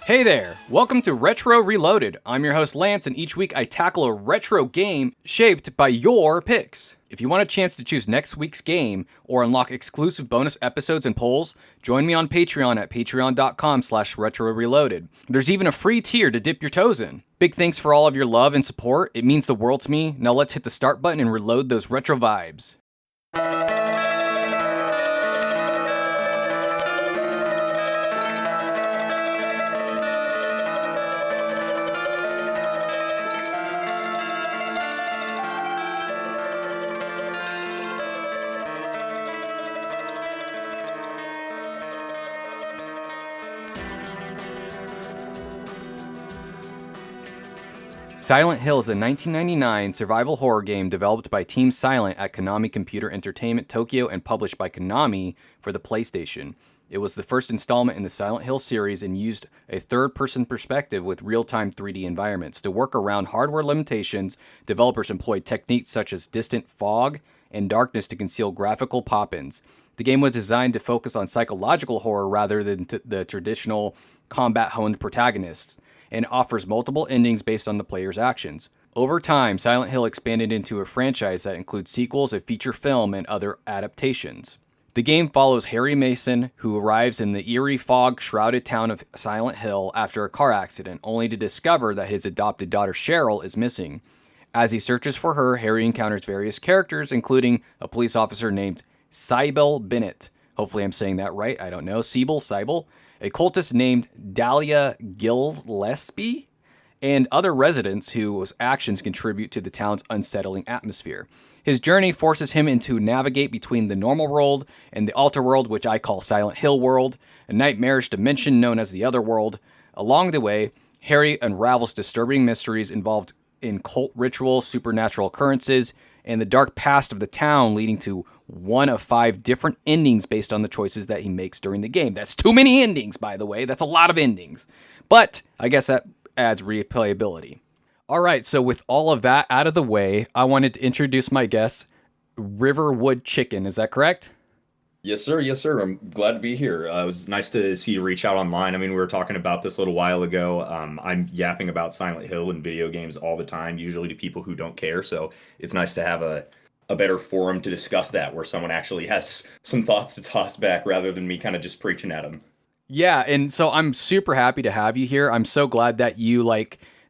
Hey there! Welcome to Retro Reloaded. I'm your host Lance, and each week I tackle a retro game shaped by your picks. If you want a chance to choose next week's game or unlock exclusive bonus episodes and polls, join me on Patreon at patreon.com/retroreloaded. There's even a free tier to dip your toes in. Big thanks for all of your love and support. It means the world to me. Now let's hit the start button and reload those retro vibes. Silent Hill is a 1999 survival horror game developed by Team Silent at Konami Computer Entertainment Tokyo and published by Konami for the PlayStation. It was the first installment in the Silent Hill series and used a third-person perspective with real-time 3D environments. To work around hardware limitations, developers employed techniques such as distant fog and darkness to conceal graphical pop-ins. The game was designed to focus on psychological horror rather than the traditional combat-honed protagonists, and offers multiple endings based on the player's actions. Over time, Silent Hill expanded into a franchise that includes sequels, a feature film, and other adaptations. The game follows Harry Mason, who arrives in the eerie fog-shrouded town of Silent Hill after a car accident, only to discover that his adopted daughter Cheryl is missing. As he searches for her, Harry encounters various characters, including a police officer named Sybil Bennett. Hopefully I'm saying that right, I don't know. Sybil. A cultist named Dahlia Gillespie, and other residents whose actions contribute to the town's unsettling atmosphere. His journey forces him to navigate between the normal world and the alter world, which I call Silent Hill World, a nightmarish dimension known as the Other World. Along the way, Harry unravels disturbing mysteries involved in cult rituals, supernatural occurrences, and the dark past of the town, leading to one of 5 different endings based on the choices that he makes during the game. That's too many endings, by the way. That's a lot of endings. But I guess that adds replayability. All right, so with all of that out of the way, I wanted to introduce my guest, RiverwoodChicken. Is that correct? Yes, sir. Yes, sir. I'm glad to be here. It was nice to see you reach out online. I mean, we were talking about this a little while ago. I'm yapping about Silent Hill and video games all the time, usually to people who don't care. So it's nice to have a better forum to discuss that, where someone actually has some thoughts to toss back rather than me kind of just preaching at them. Yeah, and so I'm super happy to have you here. I'm so glad that you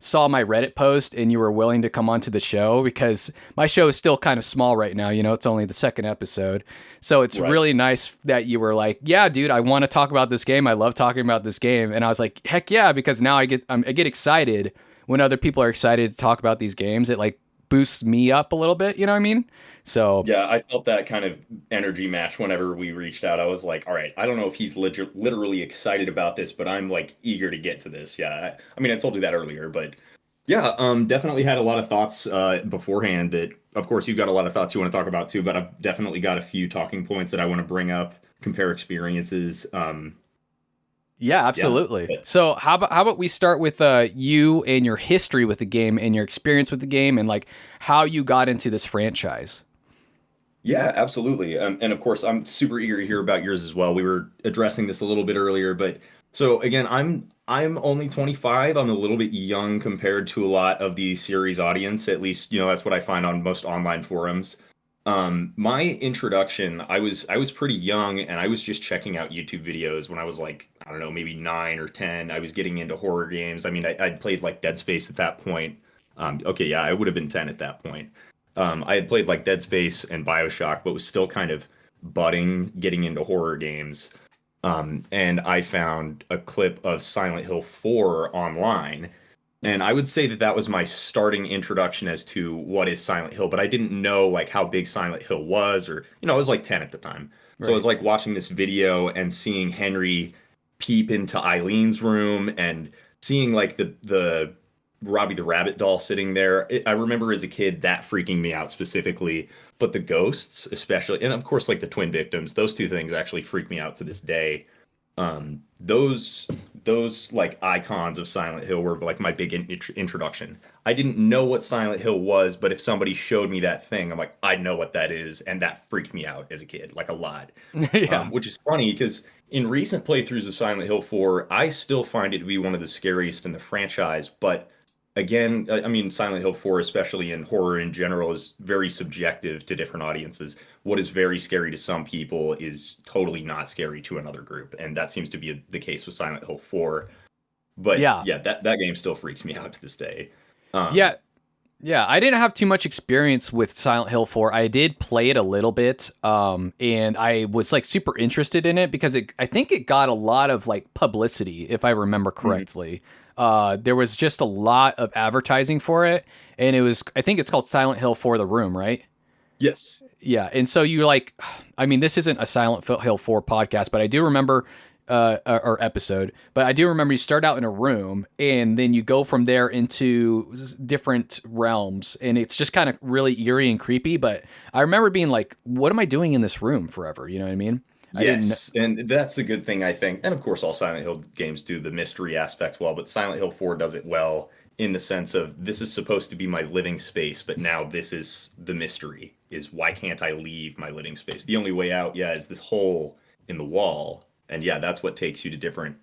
saw my Reddit post and you were willing to come onto the show, because my show is still kind of small right now. You know, it's only the second episode. So it's Right. really nice that you were like, yeah, dude, I want to talk about this game. I love talking about this game. And I was like, heck yeah, because now I get excited when other people are excited to talk about these games. It boosts me up a little bit. You know what I mean? So Yeah, I felt that kind of energy match whenever we reached out. I was like, all right, I don't know if he's literally excited about this, but I'm like eager to get to this. Yeah, I mean, I told you that earlier, but yeah, definitely had a lot of thoughts beforehand that, of course, you've got a lot of thoughts you want to talk about too, but I've definitely got a few talking points that I want to bring up, compare experiences. yeah, Yeah, absolutely. but So how about we start with you and your history with the game and your experience with the game and how you got into this franchise. yeah, absolutely. And of course, I'm super eager to hear about yours as well. We were addressing this a little bit earlier, but so again, I'm only 25. I'm a little bit young compared to a lot of the series audience. At least, that's what I find on most online forums. My introduction, I was pretty young, and I was just checking out YouTube videos when I was like, I don't know, maybe 9 or 10. I was getting into horror games. I mean, I'd played like Dead Space at that point. Okay, yeah, I would have been 10 at that point. I had played like Dead Space and BioShock, but was still kind of budding, getting into horror games. And I found a clip of Silent Hill 4 online. And I would say that that was my starting introduction as to what is Silent Hill, but I didn't know like how big Silent Hill was, or, I was like 10 at the time. So I was Right. like watching this video and seeing Henry peep into Eileen's room and seeing like the Robbie the Rabbit doll sitting there. I remember as a kid that freaking me out specifically, but the ghosts especially, and of course like the twin victims, those two things actually freak me out to this day. Those like icons of Silent Hill were like my big introduction. I didn't know what Silent Hill was, but if somebody showed me that thing, I'm like, I know what that is, and that freaked me out as a kid, like a lot. Yeah. Which is funny because In recent playthroughs of Silent Hill 4, I still find it to be one of the scariest in the franchise. But again, I mean, Silent Hill 4, especially in horror in general, is very subjective to different audiences. What is very scary to some people is totally not scary to another group. And that seems to be the case with Silent Hill 4. But Yeah. yeah, that game still freaks me out to this day. Yeah. Um, Yeah, I didn't have too much experience with Silent Hill 4. I did play it a little bit, and I was like super interested in it because I think it got a lot of like publicity, if I remember mhm. correctly. There was just a lot of advertising for it, and it was, I think it's called Silent Hill for the Room, right? Yes. Yeah, and so you like, I mean, this isn't a Silent Hill 4 podcast, but I do remember, or episode, but I do remember you start out in a room and then you go from there into different realms, and it's just kind of really eerie and creepy. But I remember being like, what am I doing in this room forever? You know what I mean? I didn't. Yes, and that's a good thing, I think. And of course, all Silent Hill games do the mystery aspect well, but Silent Hill 4 does it well in the sense of this is supposed to be my living space, but now this is the mystery, is why can't I leave my living space? The only way out, yeah, is this hole in the wall. And yeah, that's what takes you to different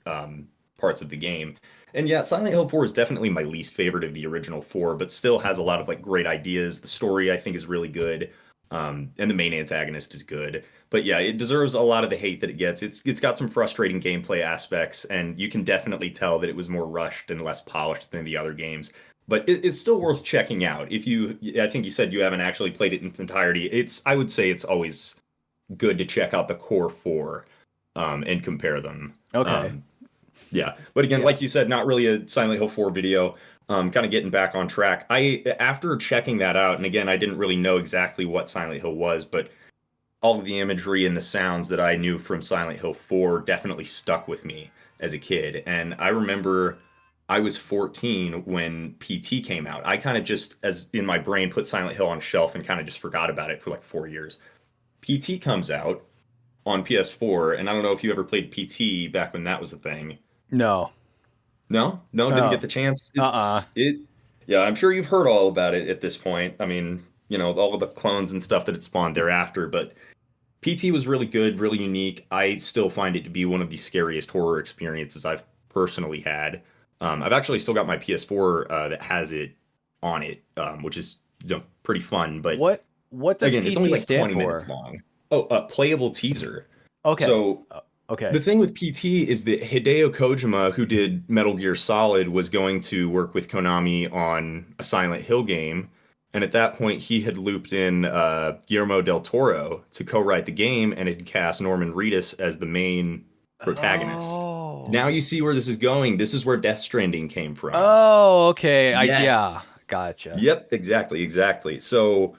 parts of the game. And yeah, Silent Hill 4 is definitely my least favorite of the original four, but still has a lot of like great ideas. The story I think is really good. And the main antagonist is good. But yeah, it deserves a lot of the hate that it gets. It's got some frustrating gameplay aspects, and you can definitely tell that it was more rushed and less polished than the other games. But it's still worth checking out. If you, I think you said you haven't actually played it in its entirety. I would say it's always good to check out the core four, and compare them. Okay. Um, yeah, but again, Yeah. like you said, not really a Silent Hill 4 video. Kind of getting back on track. I After checking that out, and again, I didn't really know exactly what Silent Hill was, but all of the imagery and the sounds that I knew from Silent Hill 4 definitely stuck with me as a kid. And I remember I was 14 when PT came out. I kind of just, as in my brain, put Silent Hill on a shelf and kind of just forgot about it for like 4 years. PT comes out on PS4, and I don't know if you ever played PT back when that was a thing. No. No, no, didn't get Oh. the chance. Uh. Yeah, I'm sure you've heard all about it at this point. I mean, all of the clones and stuff that it spawned thereafter, but PT was really good, really unique. I still find it to be one of the scariest horror experiences I've personally had. I've actually still got my PS4 that has it on it, which is pretty fun. But What does again, it's only PT like stand 20 minutes for? long. Oh, playable teaser. Okay. So Okay. the thing with PT is that Hideo Kojima, who did Metal Gear Solid, was going to work with Konami on a Silent Hill game. And at that point, he had looped in Guillermo del Toro to co-write the game and had cast Norman Reedus as the main protagonist. Oh. Now you see where this is going. This is where Death Stranding came from. Oh, okay. Yes. Yeah, gotcha. Yep, exactly, exactly. So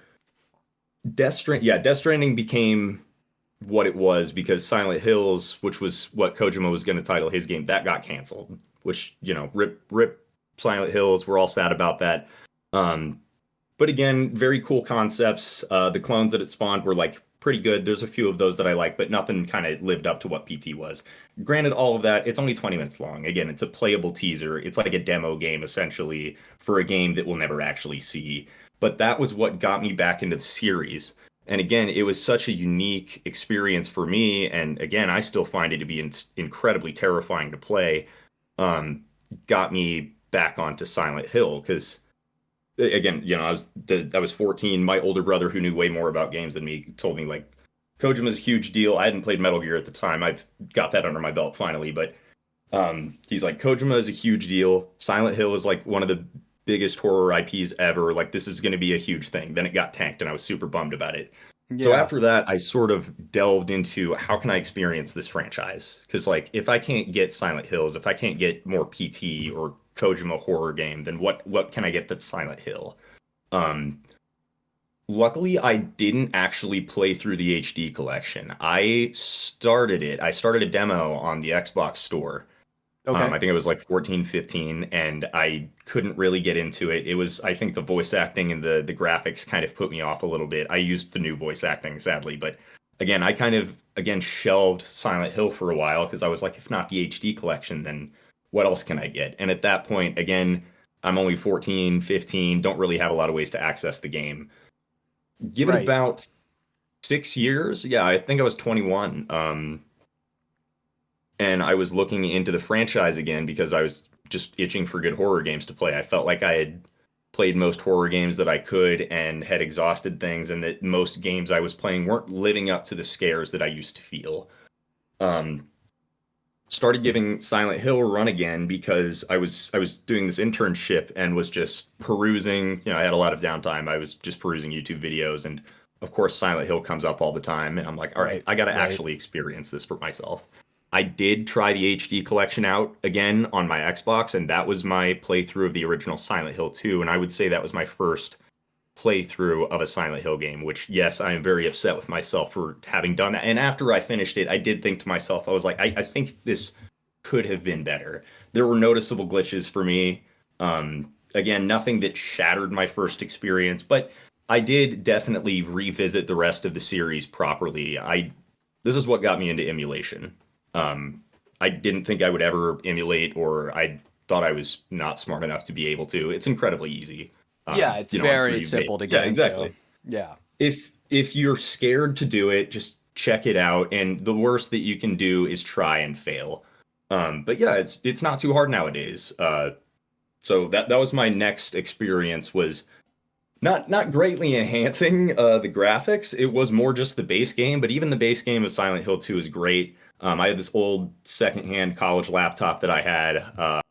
Death Stranding became what it was because Silent Hills, which was what Kojima was going to title his game, that got canceled. Which rip Silent Hills. We're all sad about that. Um, but again, very cool concepts. The clones that it spawned were like pretty good. There's a few of those that I like, but nothing kind of lived up to what PT was. Granted, all of that, it's only 20 minutes long. Again, it's a playable teaser. It's like a demo game essentially for a game that we'll never actually see. But that was what got me back into the series. And again, it was such a unique experience for me. And again, I still find it to be incredibly terrifying to play. Um, Got me back onto Silent Hill because again, I was 14. My older brother, who knew way more about games than me, told me like Kojima's a huge deal. I hadn't played Metal Gear at the time. I've got that under my belt finally, but he's like Kojima is a huge deal. Silent Hill is like one of the biggest horror IPs ever. Like this is going to be a huge thing. Then it got tanked, and I was super bummed about it. So Yeah. after that, I sort of delved into how can I experience this franchise? Because like if I can't get Silent Hills, if I can't get more PT or Kojima horror game, then what can I get that's Silent Hill? Um, Luckily, I didn't actually play through the HD collection. I started it. I started a demo on the Xbox store. Okay. I think it was like 14, 15, and I couldn't really get into it. It was, I think the voice acting and the graphics kind of put me off a little bit. I used the new voice acting, sadly, but again, I kind of again shelved Silent Hill for a while because I was like, if not the HD collection, then what else can I get? And at that point, again, I'm only 14, 15, don't really have a lot of ways to access the game. Give it Right. about 6 years. Yeah, I think I was 21. and I was looking into the franchise again because I was just itching for good horror games to play. I felt like I had played most horror games that I could and had exhausted things, and that most games I was playing weren't living up to the scares that I used to feel. Um, Started giving Silent Hill a run again because I was doing this internship and was just perusing. I had a lot of downtime. I was just perusing YouTube videos, and of course, Silent Hill comes up all the time. And I'm like, all right, Right. I got to Right. actually experience this for myself. I did try the HD collection out again on my Xbox, and that was my playthrough of the original Silent Hill 2. And I would say that was my first playthrough of a Silent Hill game, which, yes, I am very upset with myself for having done that. And after I finished it, I did think to myself, I was like, I think this could have been better. There were noticeable glitches for me. Again, nothing that shattered my first experience, but I did definitely revisit the rest of the series properly. This is what got me into emulation. Um, I didn't think I would ever emulate, or I thought I was not smart enough to be able to. It's incredibly easy. Yeah, it's I'm sure very you've made. simple to Yeah, get into. exactly. Yeah. If you're scared to do it, just check it out. And the worst that you can do is try and fail. But yeah, it's not too hard nowadays. So that was my next experience, was not greatly enhancing the graphics. It was more just the base game, but even the base game of Silent Hill 2 is great. I had this old secondhand college laptop that I had.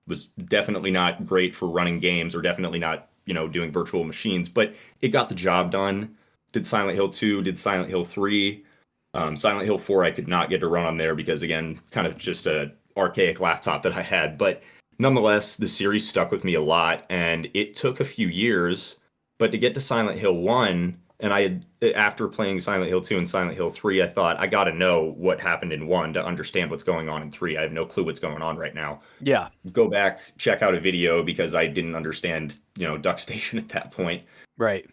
Was definitely not great for running games, or definitely not, doing virtual machines, but it got the job done. Did Silent Hill 2, did Silent Hill 3. Silent Hill 4 I could not get to run on there because, again, kind of just a archaic laptop that I had. But nonetheless, the series stuck with me a lot, and it took a few years. But to get to Silent Hill 1, and after playing Silent Hill 2 and Silent Hill 3, I thought I got to know what happened in 1 to understand what's going on in 3. I have no clue what's going on right now. Yeah. Go back, check out a video because I didn't understand, Duck Station at that point. Right.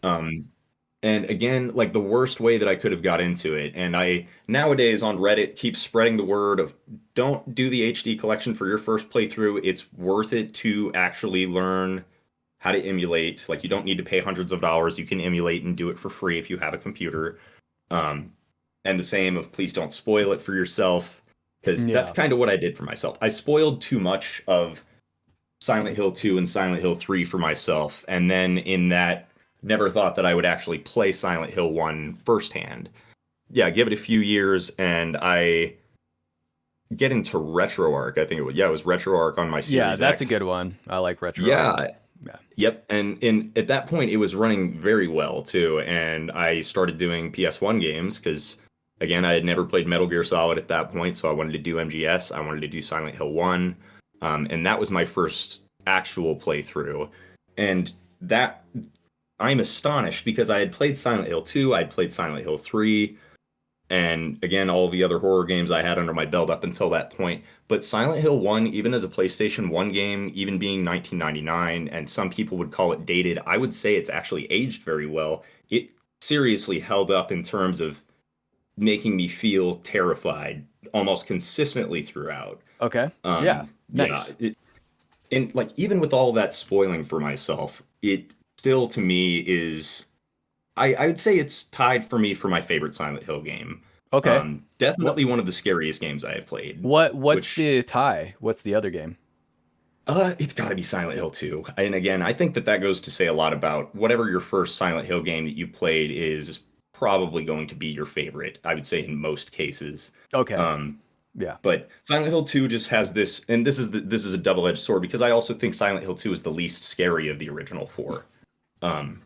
And again, like, the worst way that I could have got into it. And I nowadays on Reddit keep spreading the word of, don't do the HD collection for your first playthrough. It's worth it to actually learn how to emulate. Like, you don't need to pay hundreds of dollars. You can emulate and do it for free if you have a computer. And the same of, please don't spoil it for yourself, because that's Yeah. kind of what I did for myself. I spoiled too much of Silent Hill 2 and Silent Hill 3 for myself. And then in that, never thought that I would actually play Silent Hill 1 firsthand. Yeah, give it a few years, and I get into RetroArch. I think it was RetroArch on my Yeah, Series that's a X. good one. I like RetroArch. Yeah, Yeah. yep. And at that point, it was running very well too. And I started doing PS1 games because, again, I had never played Metal Gear Solid at that point, so I wanted to do MGS. I wanted to do Silent Hill 1, and that was my first actual playthrough. And that, I'm astonished because I had played Silent Hill 2, I'd played Silent Hill 3, and again, all the other horror games I had under my belt up until that point. But Silent Hill 1, even as a PlayStation 1 game, even being 1999, and some people would call it dated, I would say it's actually aged very well. It seriously held up in terms of making me feel terrified almost consistently throughout. Okay. Yeah. Yeah, Nice. and like, even with all that spoiling for myself, it still to me is, I would say it's tied for me for my favorite Silent Hill game. Okay. What Definitely one of the scariest games I have played. what's Which, the tie? What's the other game? it's got to be Silent Hill 2. And again, I think that goes to say a lot about whatever your first Silent Hill game that you played is probably going to be your favorite. I would say in most cases. Okay. Um, Yeah. but Silent Hill 2 just has this, and this is a double-edged sword because I also think Silent Hill 2 is the least scary of the original four. Um,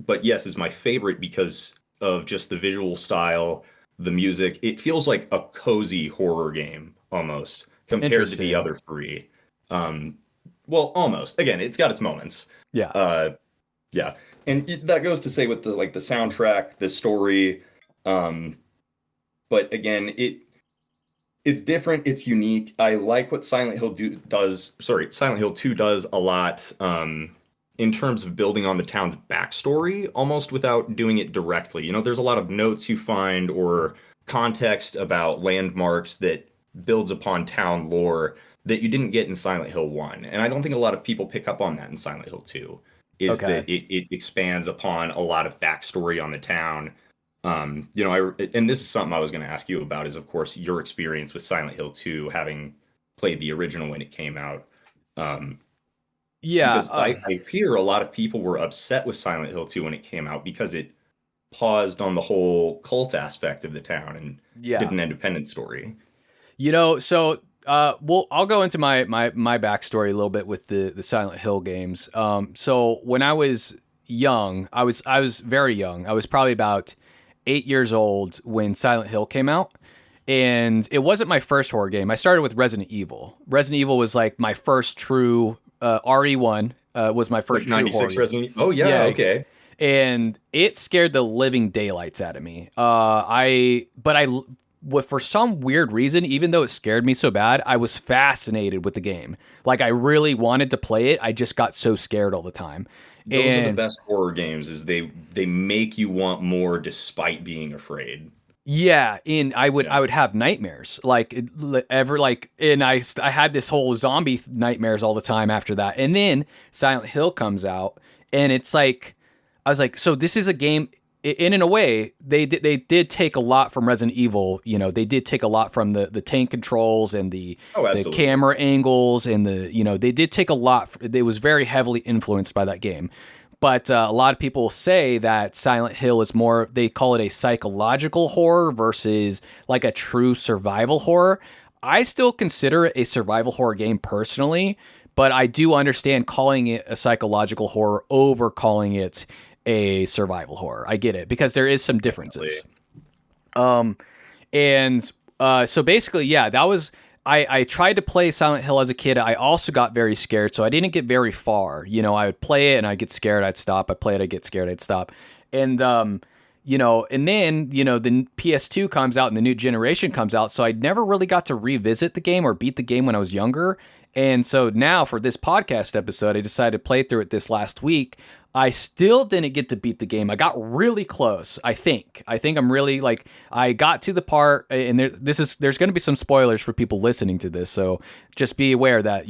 but yes, is my favorite because of just the visual style, the music. It feels like a cozy horror game almost compared to the Interesting. other three. Um, well, almost. Again, it's got its moments. Yeah. Uh, yeah, and that goes to say with the soundtrack, the story. Um, but again, it's different. It's unique. I like what Silent Hill 2 does a lot. In terms of building on the town's backstory, almost without doing it directly. There's a lot of notes you find or context about landmarks that builds upon town lore that you didn't get in Silent Hill 1. And I don't think a lot of people pick up on that in Silent Hill 2, is Okay. that it expands upon a lot of backstory on the town. And this is something I was going to ask you about is, of course, your experience with Silent Hill 2, having played the original when it came out. Um, Yeah, because I hear a lot of people were upset with Silent Hill 2 when it came out because it paused on the whole cult aspect of the town and did yeah. an independent story. So well, I'll go into my backstory a little bit with the Silent Hill games. So when I was young, I was very young. I was probably about 8 years old when Silent Hill came out. And it wasn't my first horror game. I started with Resident Evil. Resident Evil was like my first true RE1 was my Like first true horror 96 game. Resident Evil. Oh, yeah, Yeah, okay. and it scared the living daylights out of me. For some weird reason, even though it scared me so bad, I was fascinated with the game. Like I really wanted to play it. I just got so scared all the time. Those are the And best horror games, is they make you want more despite being afraid. yeah, and Yeah. I would have nightmares and I had this whole zombie nightmares all the time after that. And then Silent Hill comes out, and it's like I was like, so this is a game. In a way, they did take a lot from Resident Evil. You know, they did take a lot from the tank controls and Oh, the absolutely. camera angles and they did take a lot. It was very heavily influenced by that game. But a lot of people say that Silent Hill is more, they call it a psychological horror versus like a true survival horror. I still consider it a survival horror game personally, but I do understand calling it a psychological horror over calling it a survival horror. I get it because there is some Definitely. differences. Um, and so basically, yeah, that was. I tried to play Silent Hill as a kid. I also got very scared, so I didn't get very far. You know, I would play it and I'd get scared, I'd stop. I play it, I'd get scared, I'd stop. And and then, the PS2 comes out and the new generation comes out, so I never really got to revisit the game or beat the game when I was younger. And so now for this podcast episode, I decided to play through it this last week. I still didn't get to beat the game. I got really close, I think. I think I'm really like I got to the part and there's going to be some spoilers for people listening to this. So just be aware that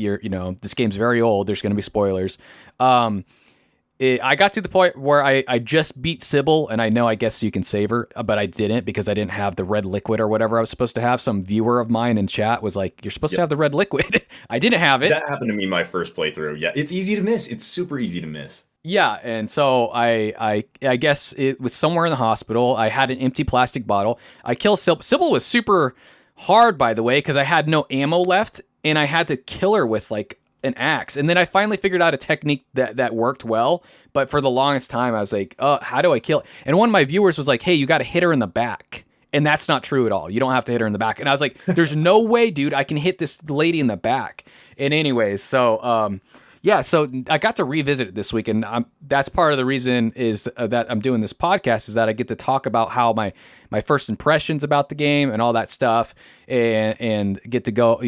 this game's very old. There's going to be spoilers. I got to the point where I just beat Sybil, and I guess you can save her, but I didn't because I didn't have the red liquid or whatever I was supposed to have. Some viewer of mine in chat was like, "You're supposed to Yep. have the red liquid." I didn't have it. That happened to me my first playthrough. Yeah, it's easy to miss. It's super easy to miss. Yeah, and so I guess it was somewhere in the hospital. I had an empty plastic bottle. I killed Sybil. Sybil was super hard, by the way, because I had no ammo left, and I had to kill her with like an axe. And then I finally figured out a technique that worked well. But for the longest time, I was like, how do I kill? And one of my viewers was like, hey, you got to hit her in the back. And that's not true at all. You don't have to hit her in the back. And I was like, there's no way, dude, I can hit this lady in the back. And anyways, so yeah, so I got to revisit it this week, and that's part of the reason is that I'm doing this podcast is that I get to talk about how my first impressions about the game and all that stuff, and get to go,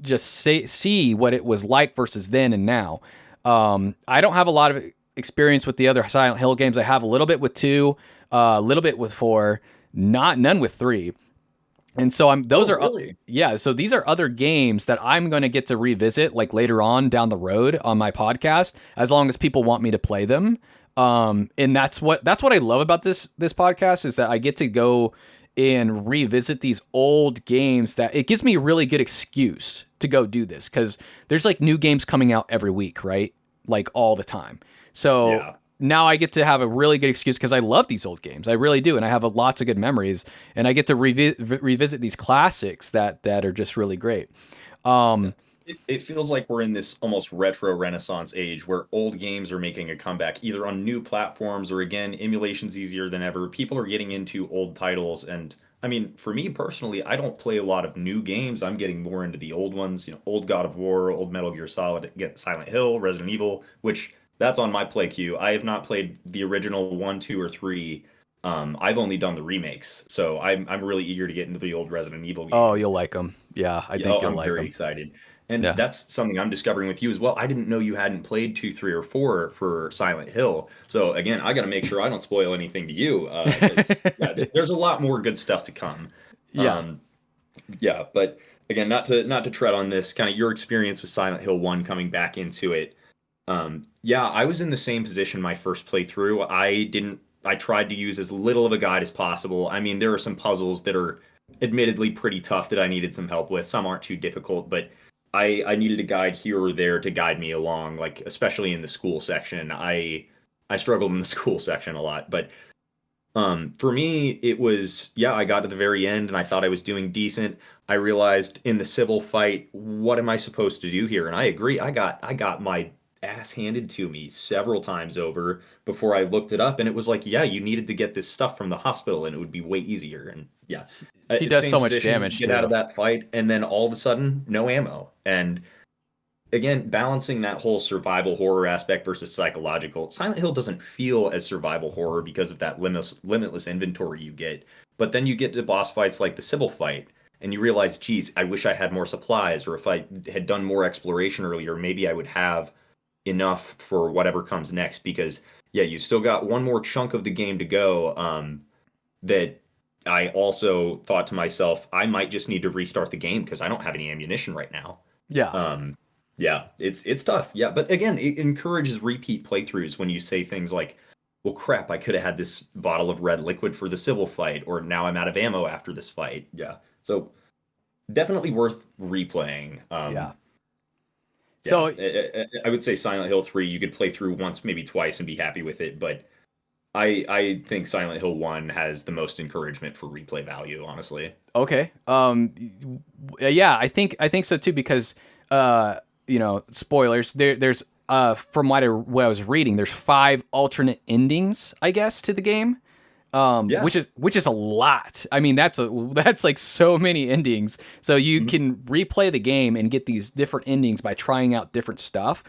just see what it was like versus then and now. I don't have a lot of experience with the other Silent Hill games. I have a little bit with 2, a little bit with 4, none with 3. And so Oh, really? yeah, so these are other games that I'm going to get to revisit like later on down the road on my podcast, as long as people want me to play them. And that's what I love about this podcast is that I get to go and revisit these old games that it gives me a really good excuse to go do this because there's like new games coming out every week, right? Like all the time. So Yeah. now I get to have a really good excuse because I love these old games. I really do. And I have lots of good memories. And I get to revisit these classics that are just really great. Um, It feels like we're in this almost retro renaissance age where old games are making a comeback either on new platforms or again, emulation's easier than ever. People are getting into old titles. And I mean, for me personally, I don't play a lot of new games. I'm getting more into the old ones, old God of War, old Metal Gear Solid, get Silent Hill, Resident Evil, which that's on my play queue. I have not played the original one, two, or three. I've only done the remakes, so I'm really eager to get into the old Resident Evil oh, games. you'll like them. Yeah, I Yeah, think oh, you'll I'm like very them. excited. And Yeah. that's something I'm discovering with you as well. I didn't know you hadn't played 2, 3, or 4 for Silent Hill. So again, I got to make sure I don't spoil anything to you, because yeah, there's a lot more good stuff to come. Yeah. Um, yeah, but again, not to tread on this, kind of your experience with Silent Hill 1 coming back into it. Yeah, I was in the same position my first playthrough. I didn't I tried to use as little of a guide as possible. I mean, there are some puzzles that are admittedly pretty tough that I needed some help with. Some aren't too difficult, but I needed a guide here or there to guide me along, like especially in the school section. I struggled in the school section a lot, but for me, it was, yeah, I got to the very end and I thought I was doing decent. I realized in the civil fight, what am I supposed to do here? And I agree. I got my ass handed to me several times over before I looked it up, and it was like, yeah, you needed to get this stuff from the hospital, and it would be way easier. And yeah, She does same so much position, damage get out too. of that fight, and then all of a sudden, no ammo. And again, balancing that whole survival horror aspect versus psychological. Silent Hill doesn't feel as survival horror because of that limitless inventory you get. But then you get to boss fights like the Sybil fight, and you realize, geez, I wish I had more supplies, or if I had done more exploration earlier, maybe I would have enough for whatever comes next. Because yeah, you still got one more chunk of the game to go. That I also thought to myself, I might just need to restart the game because I don't have any ammunition right now. Yeah. Um, yeah, it's tough. Yeah, but again, it encourages repeat playthroughs when you say things like, "Well, crap, I could have had this bottle of red liquid for the Sybil fight," or "Now I'm out of ammo after this fight." Yeah, so definitely worth replaying. Yeah. Yeah, So I would say Silent Hill 3 you could play through once, maybe twice, and be happy with it. But I think Silent Hill 1 has the most encouragement for replay value, honestly. okay. Yeah, I think so too because spoilers. There's from what I was reading, there's 5 alternate endings, I guess, to the game. Yeah. Which is a lot. I mean, that's like so many endings. So you Mhm. can replay the game and get these different endings by trying out different stuff.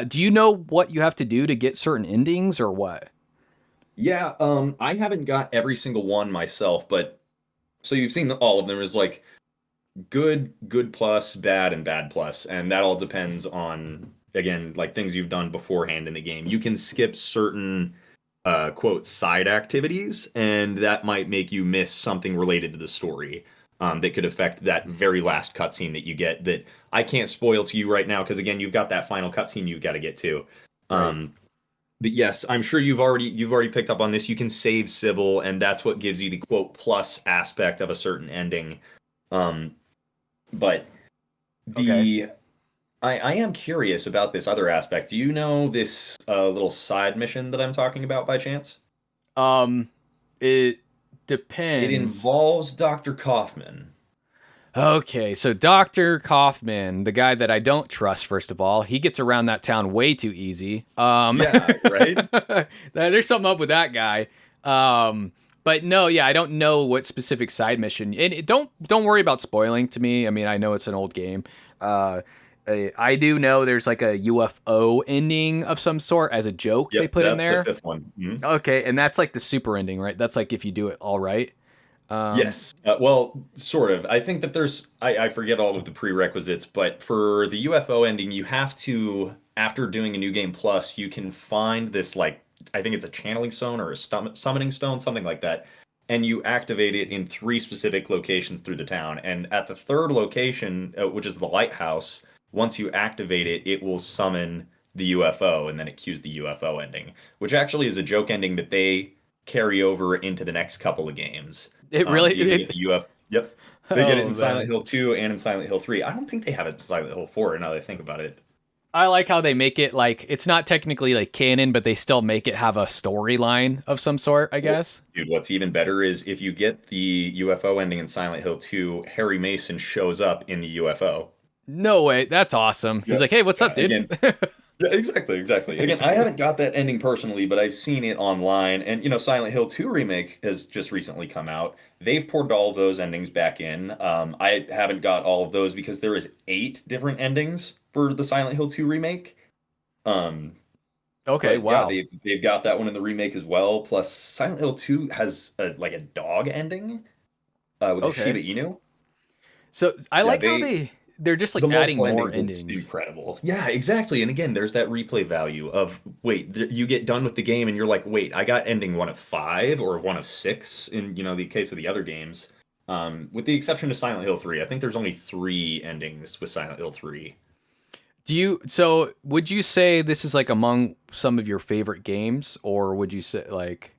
Do you know what you have to do to get certain endings or what? Yeah, I haven't got every single one myself, but so you've seen all of them as like good, good plus, bad, and bad plus, and that all depends on again like things you've done beforehand in the game. You can skip certain quote side activities, and that might make you miss something related to the story. That could affect that very last cutscene that you get. That I can't spoil to you right now because again, you've got that final cutscene you've got to get to. Right. Um, but yes, I'm sure you've already picked up on this. You can save Sybil, and that's what gives you the quote plus aspect of a certain ending. Um, but Okay. the I am curious about this other aspect. Do you know this little side mission that I'm talking about by chance? Um, it It depends. involves Dr. Kaufman. Okay, so Dr. Kaufman, the guy that I don't trust, first of all, he gets around that town way too easy. Yeah, right? There's something up with that guy. But no, yeah, I don't know what specific side mission. And don't worry about spoiling to me. I mean, I know it's an old game. Uh, I do know there's like a UFO ending of some sort as a joke they Yep, put in that's the there. fifth one. Mhm. Okay, and that's like the super ending, right? That's like if you do it all right. Um, Yes. Well, sort of. I think that I forget all of the prerequisites, but for the UFO ending, you have to, after doing a new game plus, you can find this, like, I think it's a channeling stone or a summoning stone, something like that. And you activate it in 3 specific locations through the town. And at the third location, which is the lighthouse, once you activate it, it will summon the UFO, and then it cues the UFO ending, which actually is a joke ending that they carry over into the next couple of games. it So really you can get the UF. Yep. They get it oh in man. Silent Hill 2 and in Silent Hill 3. I don't think they have it in Silent Hill 4 now that I think about it. I like how they make it like it's not technically like canon, but they still make it have a storyline of some sort, I guess. Dude, what's even better is if you get the UFO ending in Silent Hill 2, Harry Mason shows up in the UFO. No way, that's awesome. He's Yep. like, "Hey, what's up, Yeah, dude?" again, yeah, exactly, exactly. Again, I haven't got that ending personally, but I've seen it online. And, Silent Hill 2 Remake has just recently come out. They've poured all of those endings back in. I haven't got all of those because there is 8 different endings for the Silent Hill 2 Remake. Um, Okay, but yeah, wow. they've got that one in the remake as well. Plus, Silent Hill 2 has like a dog ending with a Okay. Shiba Inu. So I Yeah, like how they're just like the adding multiple more endings is endings. incredible. Yeah, exactly. And again, there's that replay value of wait, you get done with the game and you're like, wait, I got ending 1 of 5 or 1 of 6 in the case of the other games. With the exception of Silent Hill 3, I think there's only 3 endings with Silent Hill 3. Would you say this is like among some of your favorite games, or would you say like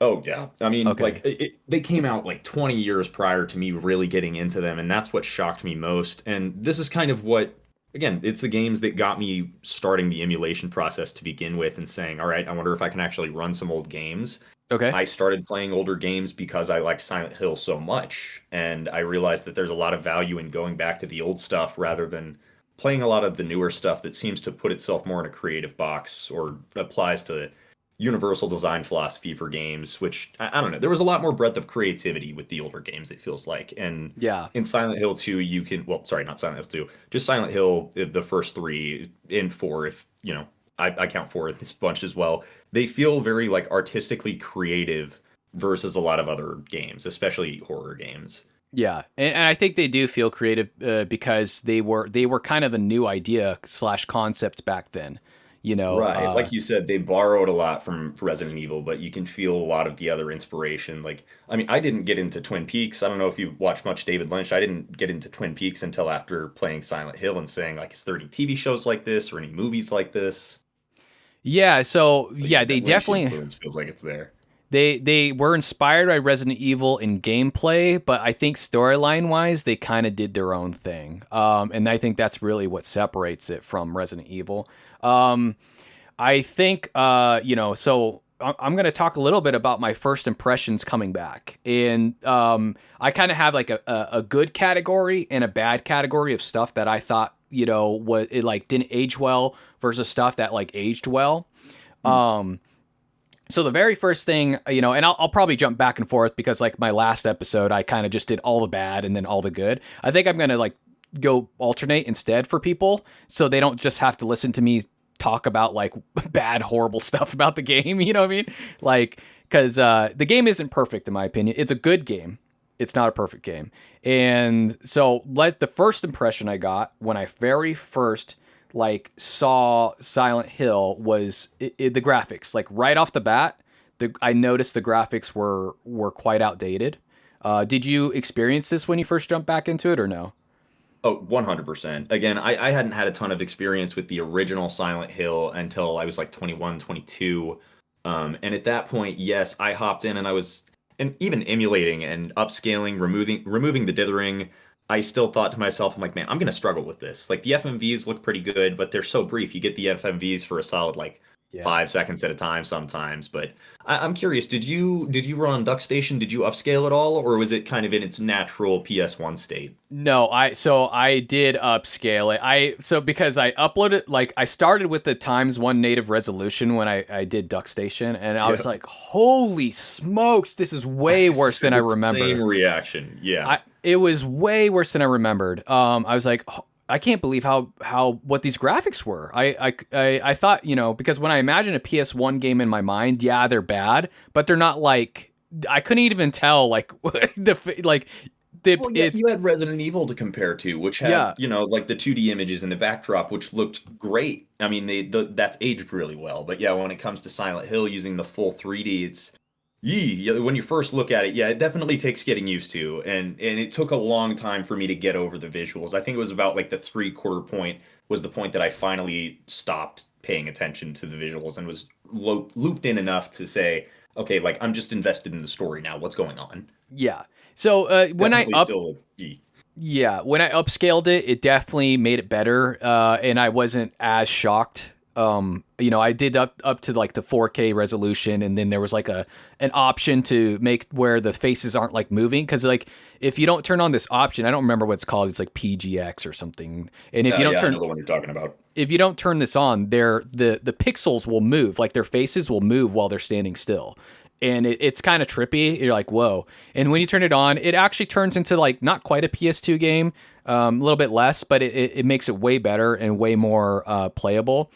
Oh yeah. I mean, Okay. like they came out like 20 years prior to me really getting into them, and that's what shocked me most. And this is kind of what, again, it's the games that got me starting the emulation process to begin with and saying, all right, I wonder if I can actually run some old games. Okay. I started playing older games because I like Silent Hill so much, and I realized that there's a lot of value in going back to the old stuff rather than playing a lot of the newer stuff that seems to put itself more in a creative box or applies to universal design philosophy for games, which I don't know. There was a lot more breadth of creativity with the older games, it feels like. And Yeah. in Silent Hill 2, you can, well, sorry, not Silent Hill 2, just Silent Hill, the first three, in four, if, you know, I count four in this bunch as well. They feel very like artistically creative versus a lot of other games, especially horror games. Yeah, and I think they do feel creative because they were kind of a new idea slash concept back then. You know, Right. Like you said, they borrowed a lot from Resident Evil, but you can feel a lot of the other inspiration. Like, I mean, I didn't get into Twin Peaks. I don't know if you watch much David Lynch. I didn't get into Twin Peaks until after playing Silent Hill and saying, like, is there any TV shows like this or any movies like this? yeah. So But yeah, yeah, they that Lynch definitely influence feels like it's there. they were inspired by Resident Evil in gameplay, but I think storyline wise, they kind of did their own thing. And I think that's really what separates it from Resident Evil. I think, so I'm going to talk a little bit about my first impressions coming back. And I kind of have like a good category and a bad category of stuff that I thought, what it like didn't age well versus stuff that like aged well. Hmm. So the very first thing, and I'll probably jump back and forth because like my last episode, I kind of just did all the bad and then all the good. I think I'm going to like go alternate instead for people so they don't just have to listen to me talk about like bad, horrible stuff about the game. You know what I mean? Like, because the game isn't perfect in my opinion. It's a good game. It's not a perfect game. And so the first impression I got when I very first like saw Silent Hill was the graphics. Like right off the bat, I noticed the graphics were quite outdated. Did you experience this when you first jumped back into it or no? Oh, 100%. Again, I hadn't had a ton of experience with the original Silent Hill until I was like 21, 22. And at that point, yes, I hopped in and I was and even emulating and upscaling, removing the dithering. I still thought to myself, I'm like, man, I'm gonna struggle with this. Like the FMVs look pretty good, but they're so brief. You get the FMVs for a solid like Yeah. 5 seconds at a time sometimes. But I'm curious, did you run on DuckStation? Did you upscale at all, or was it kind of in its natural PS1 state? No, I did upscale it. Because I uploaded like I started with the times one native resolution when I did DuckStation and I Yeah. was like, holy smokes, this is way worse than I The same remember. reaction. Yeah. It was way worse than I remembered. I was like, I can't believe how what these graphics were. I thought, because when I imagine a PS1 game in my mind, yeah, they're bad, but they're not like I couldn't even tell like Well, yeah, it's you had Resident Evil to compare to, which had, yeah. like the 2D images in the backdrop, which looked great. I mean, that's aged really well. But yeah, when it comes to Silent Hill using the full 3D, it's when you first look at it, yeah, it definitely takes getting used to, and it took a long time for me to get over the visuals. I think it was about like the three-quarter point was the point that I finally stopped paying attention to the visuals and was looped in enough to say, okay, like I'm just invested in the story now. What's going on? Yeah. So Definitely still. when I upscaled it, it definitely made it better, and I wasn't as shocked. I did up to like the 4K resolution, and then there was like an option to make where the faces aren't like moving because like if you don't turn on this option, I don't remember what it's called. It's like PGX or something. And if you don't Yeah, I turn know the one you're talking about. if you don't turn this on, the pixels will move, like their faces will move while they're standing still. And it's kind of trippy. You're like, whoa. And when you turn it on, it actually turns into like not quite a PS2 game, a little bit less, but it makes it way better and way more playable.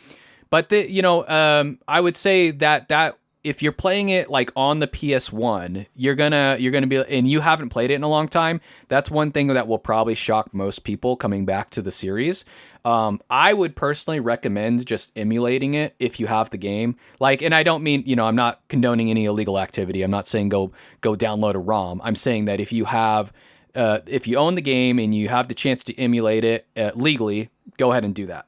But I would say that if you're playing it like on the PS1, you're gonna be, and you haven't played it in a long time. That's one thing that will probably shock most people coming back to the series. I would personally recommend just emulating it if you have the game. Like, and I don't mean, I'm not condoning any illegal activity. I'm not saying go download a ROM. I'm saying that if you own the game and you have the chance to emulate it legally, go ahead and do that.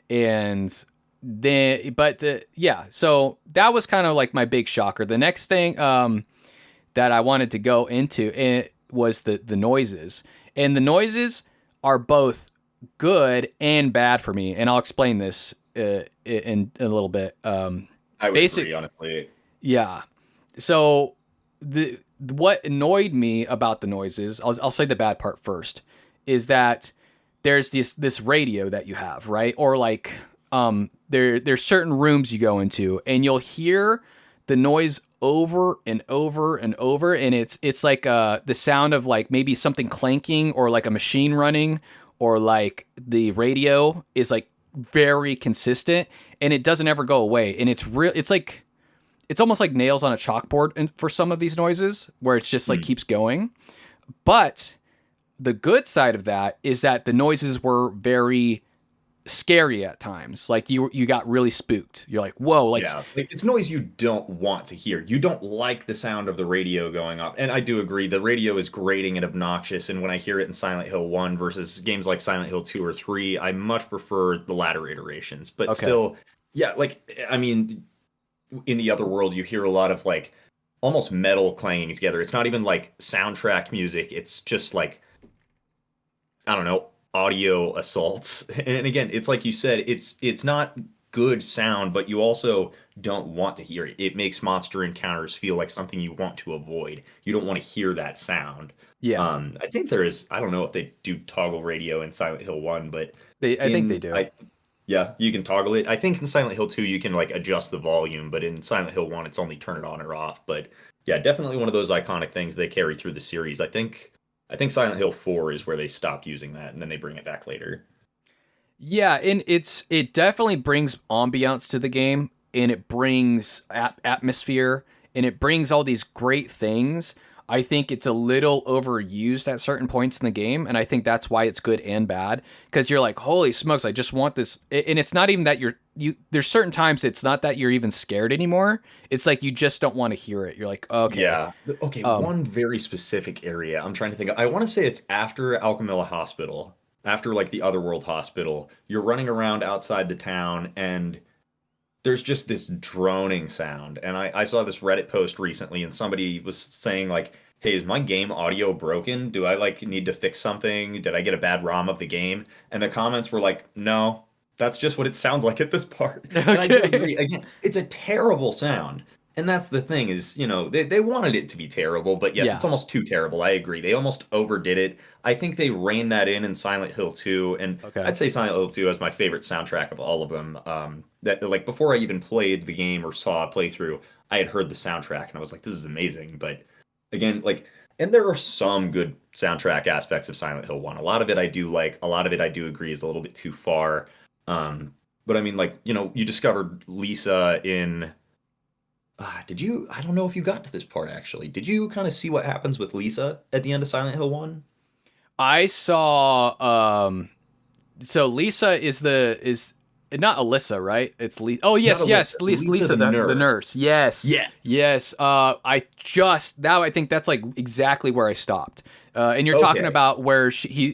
And Yeah, so that was kind of like my big shocker. The next thing that I wanted to go into it was the noises, and the noises are both good and bad for me, and I'll explain this in a little bit. I would Basic, agree, honestly. yeah. So the what annoyed me about the noises, I'll say the bad part first, is that there's this radio that you have, right? Or like there's certain rooms you go into and you'll hear the noise over and over and over, and it's like the sound of like maybe something clanking or like a machine running, or like the radio is like very consistent and it doesn't ever go away, and it's like it's almost like nails on a chalkboard for some of these noises where it's just like keeps going. But the good side of that is that the noises were very scary at times. Like you got really spooked. You're like, whoa, like Yeah, like it's noise you don't want to hear. You don't like the sound of the radio going off. And I do agree, the radio is grating and obnoxious. And when I hear it in Silent Hill 1 versus games like Silent Hill 2 or 3, I much prefer the latter iterations. But okay. still, yeah, like, I mean, in the other world, you hear a lot of like almost metal clanging together. It's not even like soundtrack music, it's just like, I don't know, audio assaults. And again, it's like you said, it's not good sound, but you also don't want to hear it. It makes monster encounters feel like something you want to avoid. You don't want to hear that sound. Yeah. I think there is, I don't know if they do toggle radio in Silent Hill 1, but I think they do. yeah, you can toggle it. I think in Silent Hill 2 you can like adjust the volume, but in Silent Hill 1 it's only turn it on or off. But yeah, definitely one of those iconic things they carry through the series. I think Silent Hill 4 is where they stopped using that and then they bring it back later. Yeah, and it definitely brings ambiance to the game, and it brings atmosphere, and it brings all these great things. I think it's a little overused at certain points in the game, and I think that's why it's good and bad, because you're like, holy smokes, I just want this. And it's not even that there's certain times it's not that you're even scared anymore. It's like you just don't want to hear it. You're like, okay. Yeah. Okay, Um, one very specific area I'm trying to think of. I want to say it's after Alchemilla Hospital, after like the Otherworld Hospital. You're running around outside the town and there's just this droning sound. And I saw this Reddit post recently and somebody was saying like, hey, is my game audio broken? Do I like need to fix something? Did I get a bad ROM of the game? And the comments were like, no, that's just what it sounds like at this part. And I do okay. agree. Again, it's a terrible sound. And that's the thing is, they wanted it to be terrible, but yes, Yeah. it's almost too terrible. I agree. They almost overdid it. I think they reined that in Silent Hill 2, and Okay. I'd say Silent Hill 2 is my favorite soundtrack of all of them. That like before I even played the game or saw a playthrough, I had heard the soundtrack and I was like, this is amazing. But again, like, and there are some good soundtrack aspects of Silent Hill 1. A lot of it I do like, a lot of it I do agree is a little bit too far. But I mean, like, you discovered Lisa in did you? I don't know if you got to this part actually. Did you kind of see what happens with Lisa at the end of Silent Hill 1? I saw so Lisa is not Alyssa, right? It's Lisa. Oh Not yes, Alyssa. yes, Lisa Lisa the the nurse. nurse. Yes. Yes. Yes. I think that's like exactly where I stopped. And you're talking Okay. about where she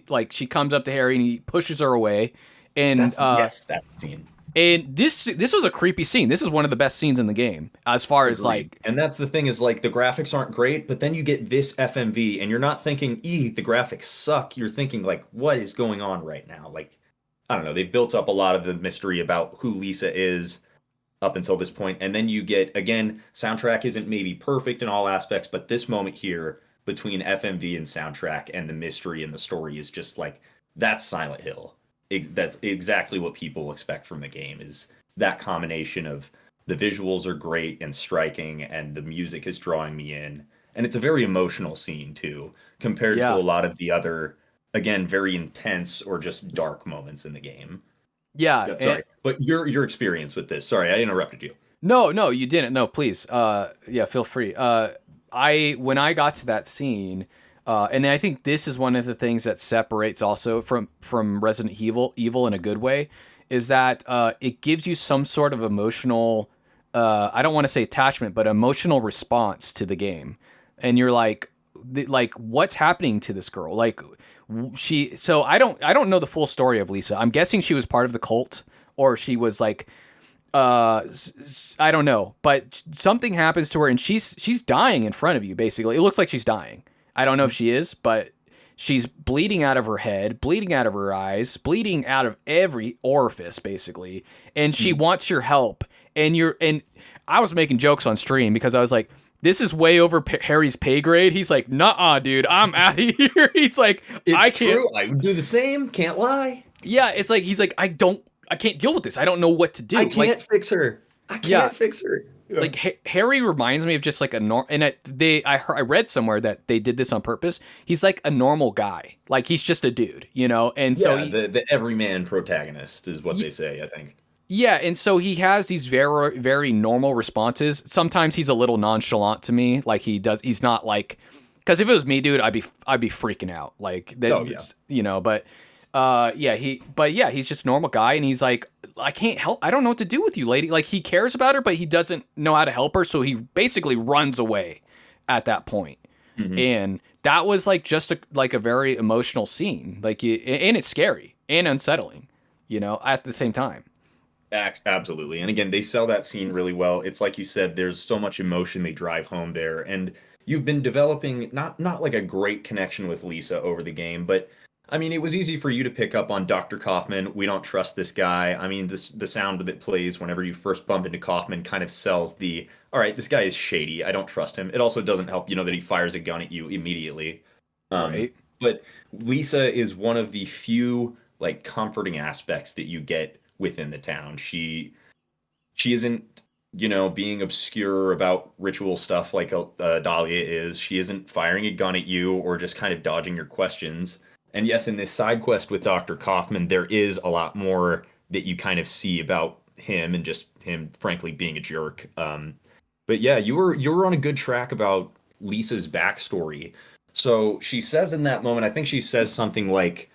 comes up to Harry and he pushes her away, and That's the scene. this was a creepy scene. This is one of the best scenes in the game as far as Agreed. like And that's the thing is like the graphics aren't great, but then you get this FMV and you're not thinking, the graphics suck." You're thinking like, "What is going on right now?" Like, I don't know. They built up a lot of the mystery about who Lisa is up until this point, and then you get again, soundtrack isn't maybe perfect in all aspects, but this moment here between FMV and soundtrack and the mystery and the story is just like that's Silent Hill. That's exactly what people expect from the game is that combination of the visuals are great and striking and the music is drawing me in, and it's a very emotional scene too compared to a yeah. lot of the other, again, very intense or just dark moments in the game. Yeah. Yeah, sorry, but your experience with this. Sorry, I interrupted you. No, you didn't. No, please. Yeah, feel free. When I got to that scene, and I think this is one of the things that separates also from Resident Evil in a good way, is that it gives you some sort of emotional, I don't want to say attachment, but emotional response to the game, and you're like what's happening to this girl? Like she. So I don't know the full story of Lisa. I'm guessing she was part of the cult, or she was like I don't know, but something happens to her and she's dying in front of you. Basically, it looks like she's dying. I don't know if she is, but she's bleeding out of her head, bleeding out of her eyes, bleeding out of every orifice, basically. And she wants your help. And I was making jokes on stream because I was like, this is way over Harry's pay grade. He's like, nah, dude, I'm out of here. He's like, It's I can't. true. I would do the same. Can't lie. Yeah, it's like he's like, I can't deal with this. I don't know what to do. I can't fix her. I Yeah, can't fix her. Yeah. like Harry reminds me of just like a normal. And I read somewhere that they did this on purpose. He's like a normal guy. Like he's just a dude, you know. And so Yeah, the everyman protagonist is what they say, I think. yeah, and so he has these very very normal responses. Sometimes he's a little nonchalant to me. Like he's not like, because if it was me, dude, I'd be freaking out. Like that, Oh, yeah. you know. But he's just a normal guy, and he's like, I can't help. I don't know what to do with you, lady. Like he cares about her, but he doesn't know how to help her, so he basically runs away at that point. And that was like just a very emotional scene. Like and it's scary and unsettling, you know, at the same time. Absolutely. And again, they sell that scene really well. It's like you said, there's so much emotion they drive home there. And you've been developing not like a great connection with Lisa over the game, but I mean, it was easy for you to pick up on Dr. Kaufman. We don't trust this guy. I mean, the sound that plays whenever you first bump into Kaufman kind of sells the, all right, this guy is shady. I don't trust him. It also doesn't help, you know, that he fires a gun at you immediately. Right. But Lisa is one of the few like comforting aspects that you get within the town. She isn't, you know, being obscure about ritual stuff like Dahlia is. She isn't firing a gun at you or just kind of dodging your questions. And yes, in this side quest with Dr. Kaufman, there is a lot more that you kind of see about him and just him, frankly, being a jerk. But yeah, you were on a good track about Lisa's backstory. So she says in that moment, I think she says something like,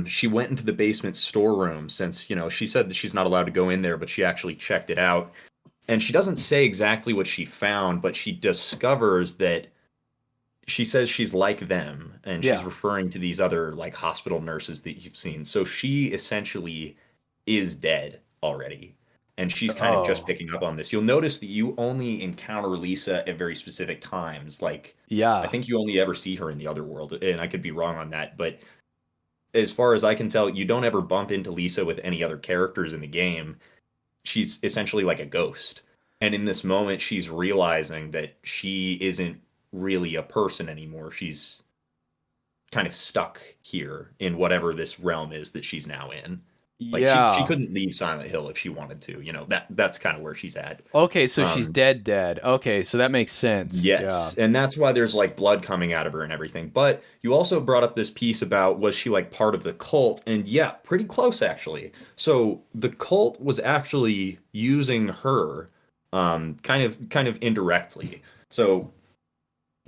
she went into the basement storeroom since, you know, she said that she's not allowed to go in there, but she actually checked it out. And she doesn't say exactly what she found, but she discovers that she says she's like them, and she's Yeah. referring to these other like hospital nurses that you've seen. So she essentially is dead already. And she's kind of just Oh. picking up on this. You'll notice that you only encounter Lisa at very specific times. Like, I Yeah. think you only ever see her in the other world, and I could be wrong on that, but as far as I can tell, you don't ever bump into Lisa with any other characters in the game. She's essentially like a ghost. And in this moment, she's realizing that she isn't really a person anymore. She's kind of stuck here in whatever this realm is that she's now in. Like she Yeah. couldn't leave Silent Hill if she wanted to. You know, that's kind of where she's at. Okay, so she's Um, dead. Okay, so that makes sense. Yeah. Yes, and that's why there's like blood coming out of her and everything. But you also brought up this piece about was she like part of the cult? And yeah, pretty close actually. So the cult was actually using her kind of indirectly. So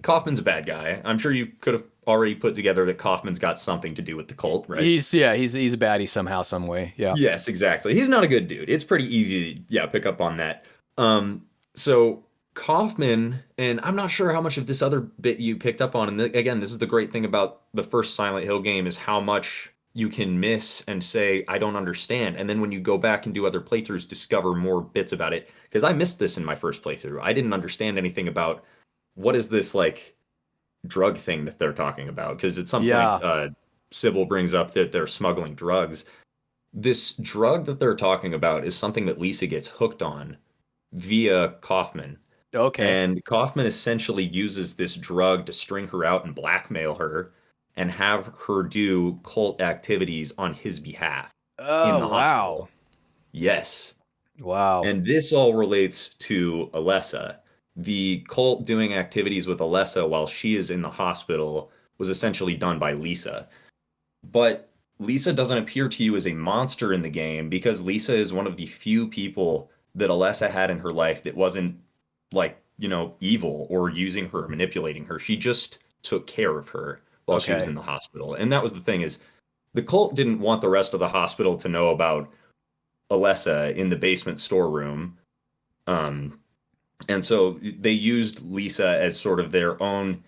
Kaufman's a bad guy. I'm sure you could have already put together that Kaufman's got something to do with the cult, right? He's a baddie somehow, some way. Yeah. Yes, exactly. He's not a good dude. It's pretty easy to, yeah, pick up on that. So Kaufman, and I'm not sure how much of this other bit you picked up on. And again, this is the great thing about the first Silent Hill game is how much you can miss and say, I don't understand. And then when you go back and do other playthroughs, discover more bits about it. Because I missed this in my first playthrough. I didn't understand anything about what is this like drug thing that they're talking about. Because at some Yeah. point, Sybil brings up that they're smuggling drugs. This drug that they're talking about is something that Lisa gets hooked on via Kaufman. Okay. And Kaufman essentially uses this drug to string her out and blackmail her and have her do cult activities on his behalf in Oh, the wow. hospital. Yes. Wow. And this all relates to Alessa. The cult doing activities with Alessa while she is in the hospital was essentially done by Lisa. But Lisa doesn't appear to you as a monster in the game because Lisa is one of the few people that Alessa had in her life that wasn't like, you know, evil or using her, manipulating her. She just took care of her while she was Okay. in the hospital. And that was the thing is the cult didn't want the rest of the hospital to know about Alessa in the basement storeroom. And so they used Lisa as sort of their own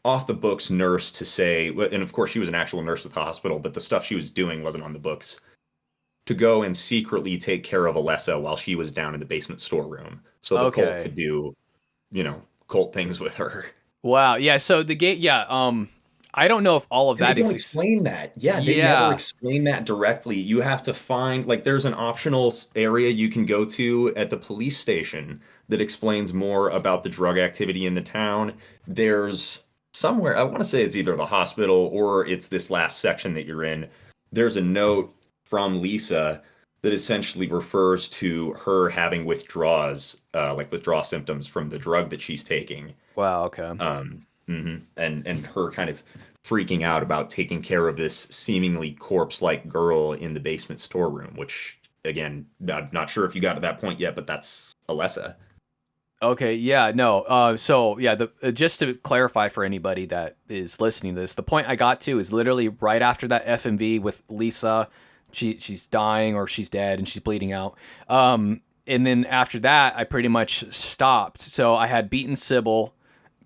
off the books nurse to say, and of course she was an actual nurse with the hospital, but the stuff she was doing wasn't on the books, to go and secretly take care of Alessa while she was down in the basement storeroom, so the cult Okay. could do, cult things with her. Wow. Yeah. So the game. Yeah. I don't know if all of And they that don't is. explain that. Yeah, they never Yeah. explain that directly. You have to find, like, there's an optional area you can go to at the police station that explains more about the drug activity in the town. There's somewhere, I want to say it's either the hospital or it's this last section that you're in. There's a note from Lisa that essentially refers to her having withdrawals, like withdrawal symptoms from the drug that she's taking. Wow. Okay. And her kind of freaking out about taking care of this seemingly corpse-like girl in the basement storeroom, which again, I'm not sure if you got to that point yet, but that's Alessa. Okay, yeah, no. So yeah, the just to clarify for anybody that is listening to this, the point I got to is literally right after that FMV with Lisa. She's dying or she's dead and she's bleeding out. And then after that, I pretty much stopped. So I had beaten Sybil,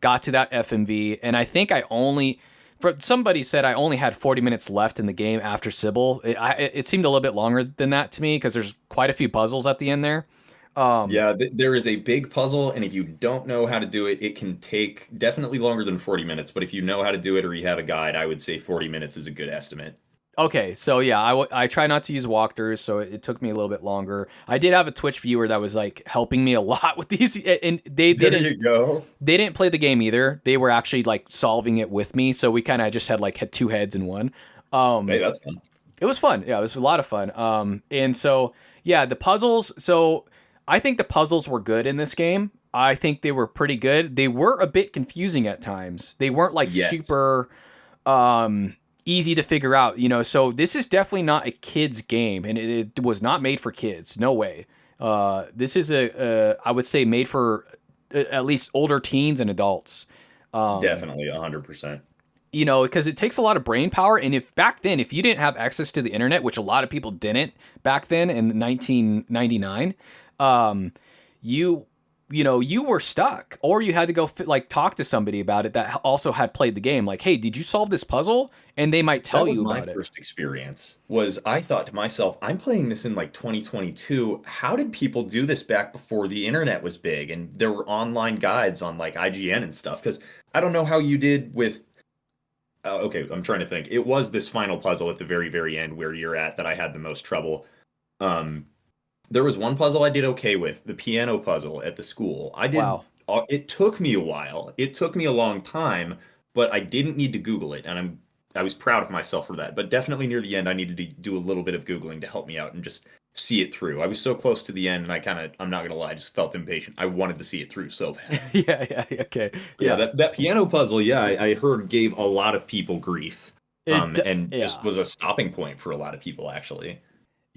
got to that FMV, and I think I only. For somebody said I only had 40 minutes left in the game after Sybil. It seemed a little bit longer than that to me because there's quite a few puzzles at the end there. Yeah, there is a big puzzle, and if you don't know how to do it, it can take definitely longer than 40 minutes. But if you know how to do it or you have a guide, I would say 40 minutes is a good estimate. Okay, so yeah, I try not to use walkthroughs, so it took me a little bit longer. I did have a Twitch viewer that was like helping me a lot with these, and There you go. they didn't play the game either. They were actually like solving it with me, so we kind of just had two heads in one. Hey, that's fun. It was fun. Yeah, it was a lot of fun. And so yeah, the puzzles. So I think the puzzles were good in this game. I think they were pretty good. They were a bit confusing at times. They weren't like Yes. super easy to figure out, So this is definitely not a kid's game, and it was not made for kids. No way. This is I would say made for at least older teens and adults. Definitely 100%. Because it takes a lot of brain power. And if back then, if you didn't have access to the internet, which a lot of people didn't back then in 1999, you you were stuck, or you had to go talk to somebody about it that also had played the game. Like, hey, did you solve this puzzle? And they might tell That was you my about it. first experience. Was I thought to myself, I'm playing this in like 2022. How did people do this back before the internet was big and there were online guides on like IGN and stuff? Because I don't know how you did with. Okay, I'm trying to think. It was this final puzzle at the very, very end where you're at that I had the most trouble. Um, there was one puzzle I did okay with, the piano puzzle at the school. I did. Wow. It took me a while. It took me a long time, but I didn't need to Google it, and I was proud of myself for that. But definitely near the end, I needed to do a little bit of Googling to help me out and just see it through. I was so close to the end, and I'm not gonna lie, I just felt impatient. I wanted to see it through so bad. Yeah. Okay. Yeah, Yeah. that piano puzzle, yeah, I heard gave a lot of people grief. And just Yeah. was a stopping point for a lot of people, actually.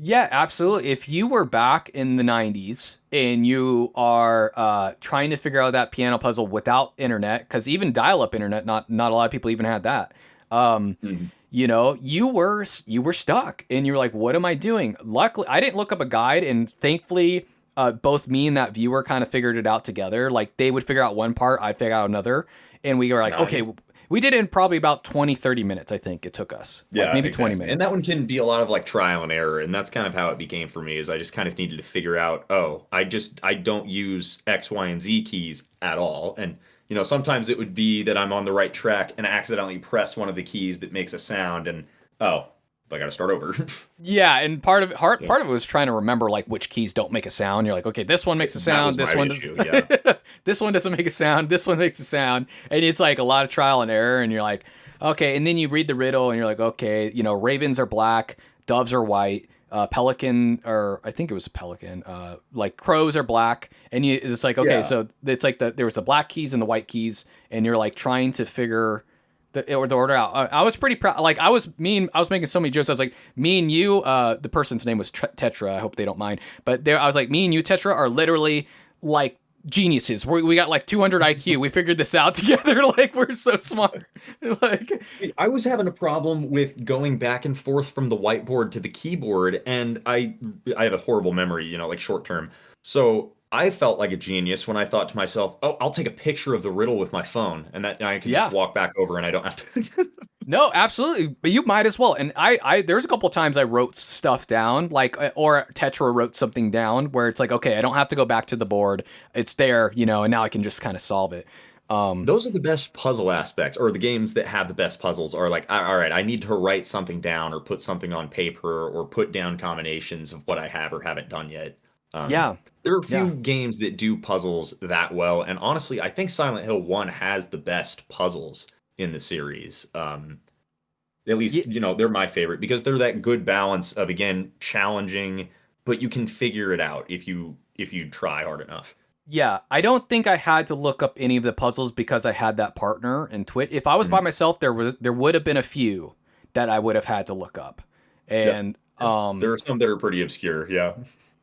Yeah, absolutely. If you were back in the 90s and you are trying to figure out that piano puzzle without internet, because even dial-up internet, not a lot of people even had that. Mhm. You were stuck, and you were like, "What am I doing?" Luckily, I didn't look up a guide, and thankfully, both me and that viewer kind of figured it out together. Like they would figure out one part, I'd figure out another, and we were like, "Okay." Nice. We did it in probably about 20, 30 minutes, I think it took us. Like Yeah, maybe 20 exactly. And minutes. that one can be a lot of like trial and error, and that's kind of how it became for me. Is I just kind of needed to figure out, oh, I don't use X, Y, and Z keys at all, and sometimes it would be that I'm on the right track and I accidentally press one of the keys that makes a sound, and oh, I got to start over. Yeah, and part of Yeah. part of it was trying to remember like which keys don't make a sound. You're like, okay, this one makes a That was sound, this my one issue. doesn't. Yeah. This one doesn't make a sound, this one makes a sound, and it's like a lot of trial and error. And you're like, okay, and then you read the riddle, and you're like, okay, ravens are black, doves are white, pelican, or I think it was a pelican, like crows are black, and it's like, okay, Yeah. so it's like there was the black keys and the white keys, and you're like trying to figure the order out. I was pretty proud. Like I was making so many jokes. I was like, me and you, the person's name was Tetra. I hope they don't mind. But I was like, me and you, Tetra, are literally like geniuses. We got like 200 IQ. We figured this out together. Like we're so smart. Like See, I was having a problem with going back and forth from the whiteboard to the keyboard, and I have a horrible memory, like short term. So I felt like a genius when I thought to myself, "Oh, I'll take a picture of the riddle with my phone, and that I can just Yeah. walk back over, and I don't have to." No, absolutely. But you might as well. And there's a couple of times I wrote stuff down, like, or Tetra wrote something down where it's like, okay, I don't have to go back to the board. It's there, and now I can just kind of solve it. Those are the best puzzle aspects, or the games that have the best puzzles are like, all right, I need to write something down or put something on paper or put down combinations of what I have or haven't done yet. Um, Yeah. there are a Yeah. few games that do puzzles that well, and honestly, I think Silent Hill 1 has the best puzzles in the series. At least, Ye- they're my favorite because they're that good balance of, again, challenging, but you can figure it out if you try hard enough. Yeah. I don't think I had to look up any of the puzzles because I had that partner and Twit. If I was by Mhm. myself, there would have been a few that I would have had to look up. Yep. And Yep. There are some that are pretty obscure, yeah.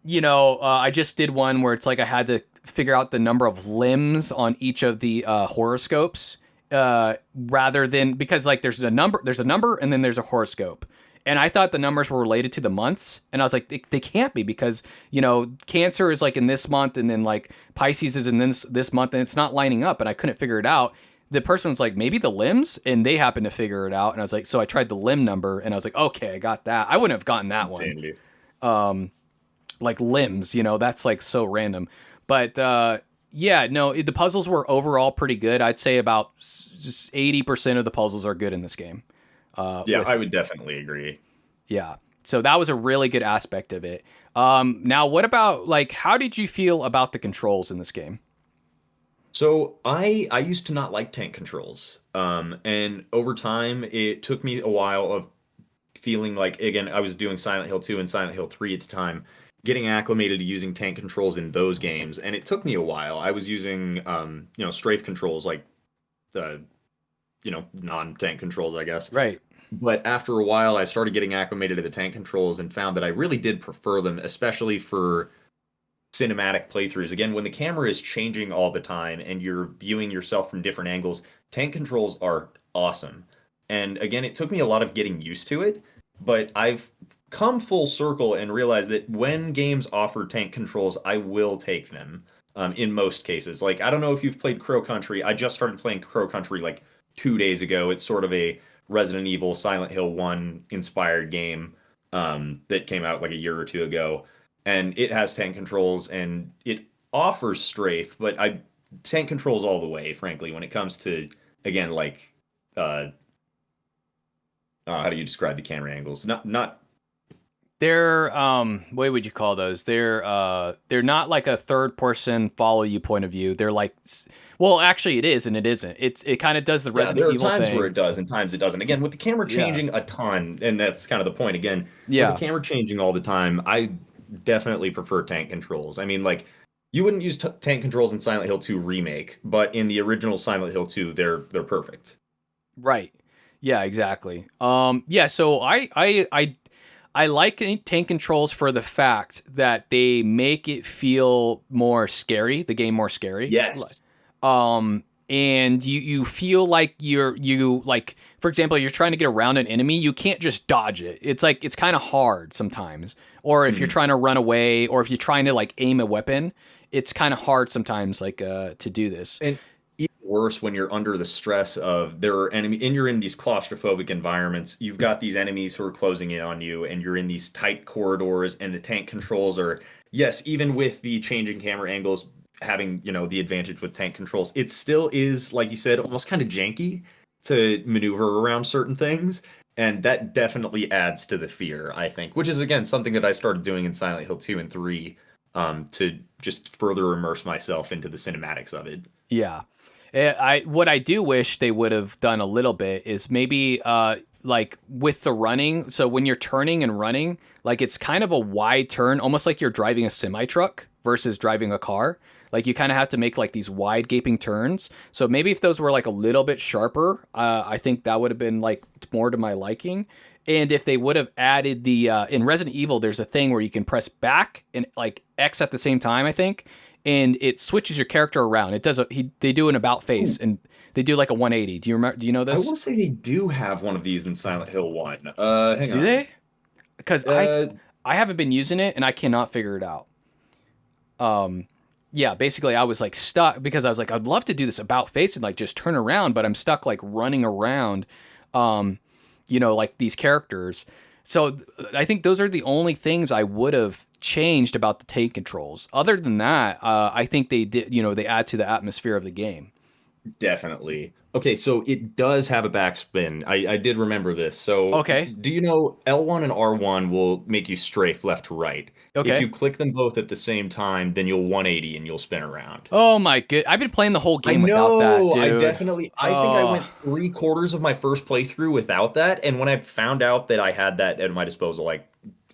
I just did one where it's like I had to figure out the number of limbs on each of the horoscopes, rather than, because like there's a number, and then there's a horoscope. And I thought the numbers were related to the months, and I was like, they can't be, because Cancer is like in this month, and then like Pisces is in this month, and it's not lining up, and I couldn't figure it out. The person was like, maybe the limbs, and they happened to figure it out, and I was like, so I tried the limb number, and I was like, okay, I got that. I wouldn't have gotten that one. Insanity. Like limbs, that's like so random. But yeah, no, the puzzles were overall pretty good. I'd say about just 80% of the puzzles are good in this game. Yeah, With I would definitely agree. Yeah, so that was a really good aspect of it. Now, what about, like, how did you feel about the controls in this game? So I used to not like tank controls. And over time it took me a while of feeling like, again, I was doing Silent Hill 2 and Silent Hill 3 at the time, getting acclimated to using tank controls in those games, and it took me a while. I was using strafe controls, like the non-tank controls, I guess. Right. But after a while I started getting acclimated to the tank controls and found that I really did prefer them, especially for cinematic playthroughs. Again, when the camera is changing all the time and you're viewing yourself from different angles, tank controls are awesome. And again, it took me a lot of getting used to it, but I've come full circle and realized that when games offer tank controls, I will take them. In most cases, like, I don't know if you've played Crow Country. I just started playing Crow Country like 2 days ago. It's sort of a Resident Evil Silent Hill 1 inspired game that came out like a year or two ago, and it has tank controls and it offers strafe, but I tank controls all the way, frankly, when it comes to, again, like, uh, how do you describe the camera angles? Not They're what would you call those? They're not like a third person follow you point of view. They're like, well, actually it is and it isn't. It kind of does the Yeah, Resident there are Evil times where thing. it does and times it doesn't. Again, with the camera Yeah. changing a ton, and that's kind of the point. Again, with the Yeah. camera changing all the time, I definitely prefer tank controls. I mean, like, you wouldn't use tank controls in Silent Hill 2 remake, but in the original Silent Hill 2, they're perfect. Right. Yeah, exactly. Yeah, so I like tank controls for the fact that they make it feel more scary, the game more scary. Yes. And you feel like you like, for example, you're trying to get around an enemy, you can't just dodge it. It's like, it's kind of hard sometimes. Or if you're Mhm. trying to run away, or if you're trying to like aim a weapon, it's kind of hard sometimes, like, to do this. And even worse when you're under the stress of there are enemy and you're in these claustrophobic environments. You've got these enemies who are closing in on you, and you're in these tight corridors, and the tank controls are, yes, even with the changing camera angles having, the advantage with tank controls, it still is, like you said, almost kind of janky to maneuver around certain things. And that definitely adds to the fear, I think, which is, again, something that I started doing in Silent Hill 2 and 3, to just further immerse myself into the cinematics of it. Yeah. I what I do wish they would have done a little bit is maybe like with the running. So when you're turning and running, like, it's kind of a wide turn, almost like you're driving a semi truck versus driving a car. Like, you kind of have to make like these wide gaping turns. So maybe if those were like a little bit sharper, I think that would have been like more to my liking. And if they would have added the in Resident Evil, there's a thing where you can press back and like X at the same time, I think, and it switches your character around. It does they do an about face, and they do like a 180. Do you remember? Do you know I this? will say they do have one of these in Silent Hill 1. Hang Do on. they? Because Uh, I haven't been using it and I cannot figure it out. yeah, basically I was like stuck because I was like, I'd love to do this about face and like just turn around, but I'm stuck like running around, um, like these characters. So I think those are the only things I would have changed about the tank controls. Other than that, I think they did, they add to the atmosphere of the game. Definitely. Okay, so it does have a backspin. I did remember this. So Okay. do you know L1 and R1 will make you strafe left to right? If Okay. you click them both at the same time, then you'll 180 and you'll spin around. Oh my good. I've been playing the whole I game without that, know. dude. I think I Oh, went 3/4 of my first playthrough without that. And when I found out that I had that at my disposal, like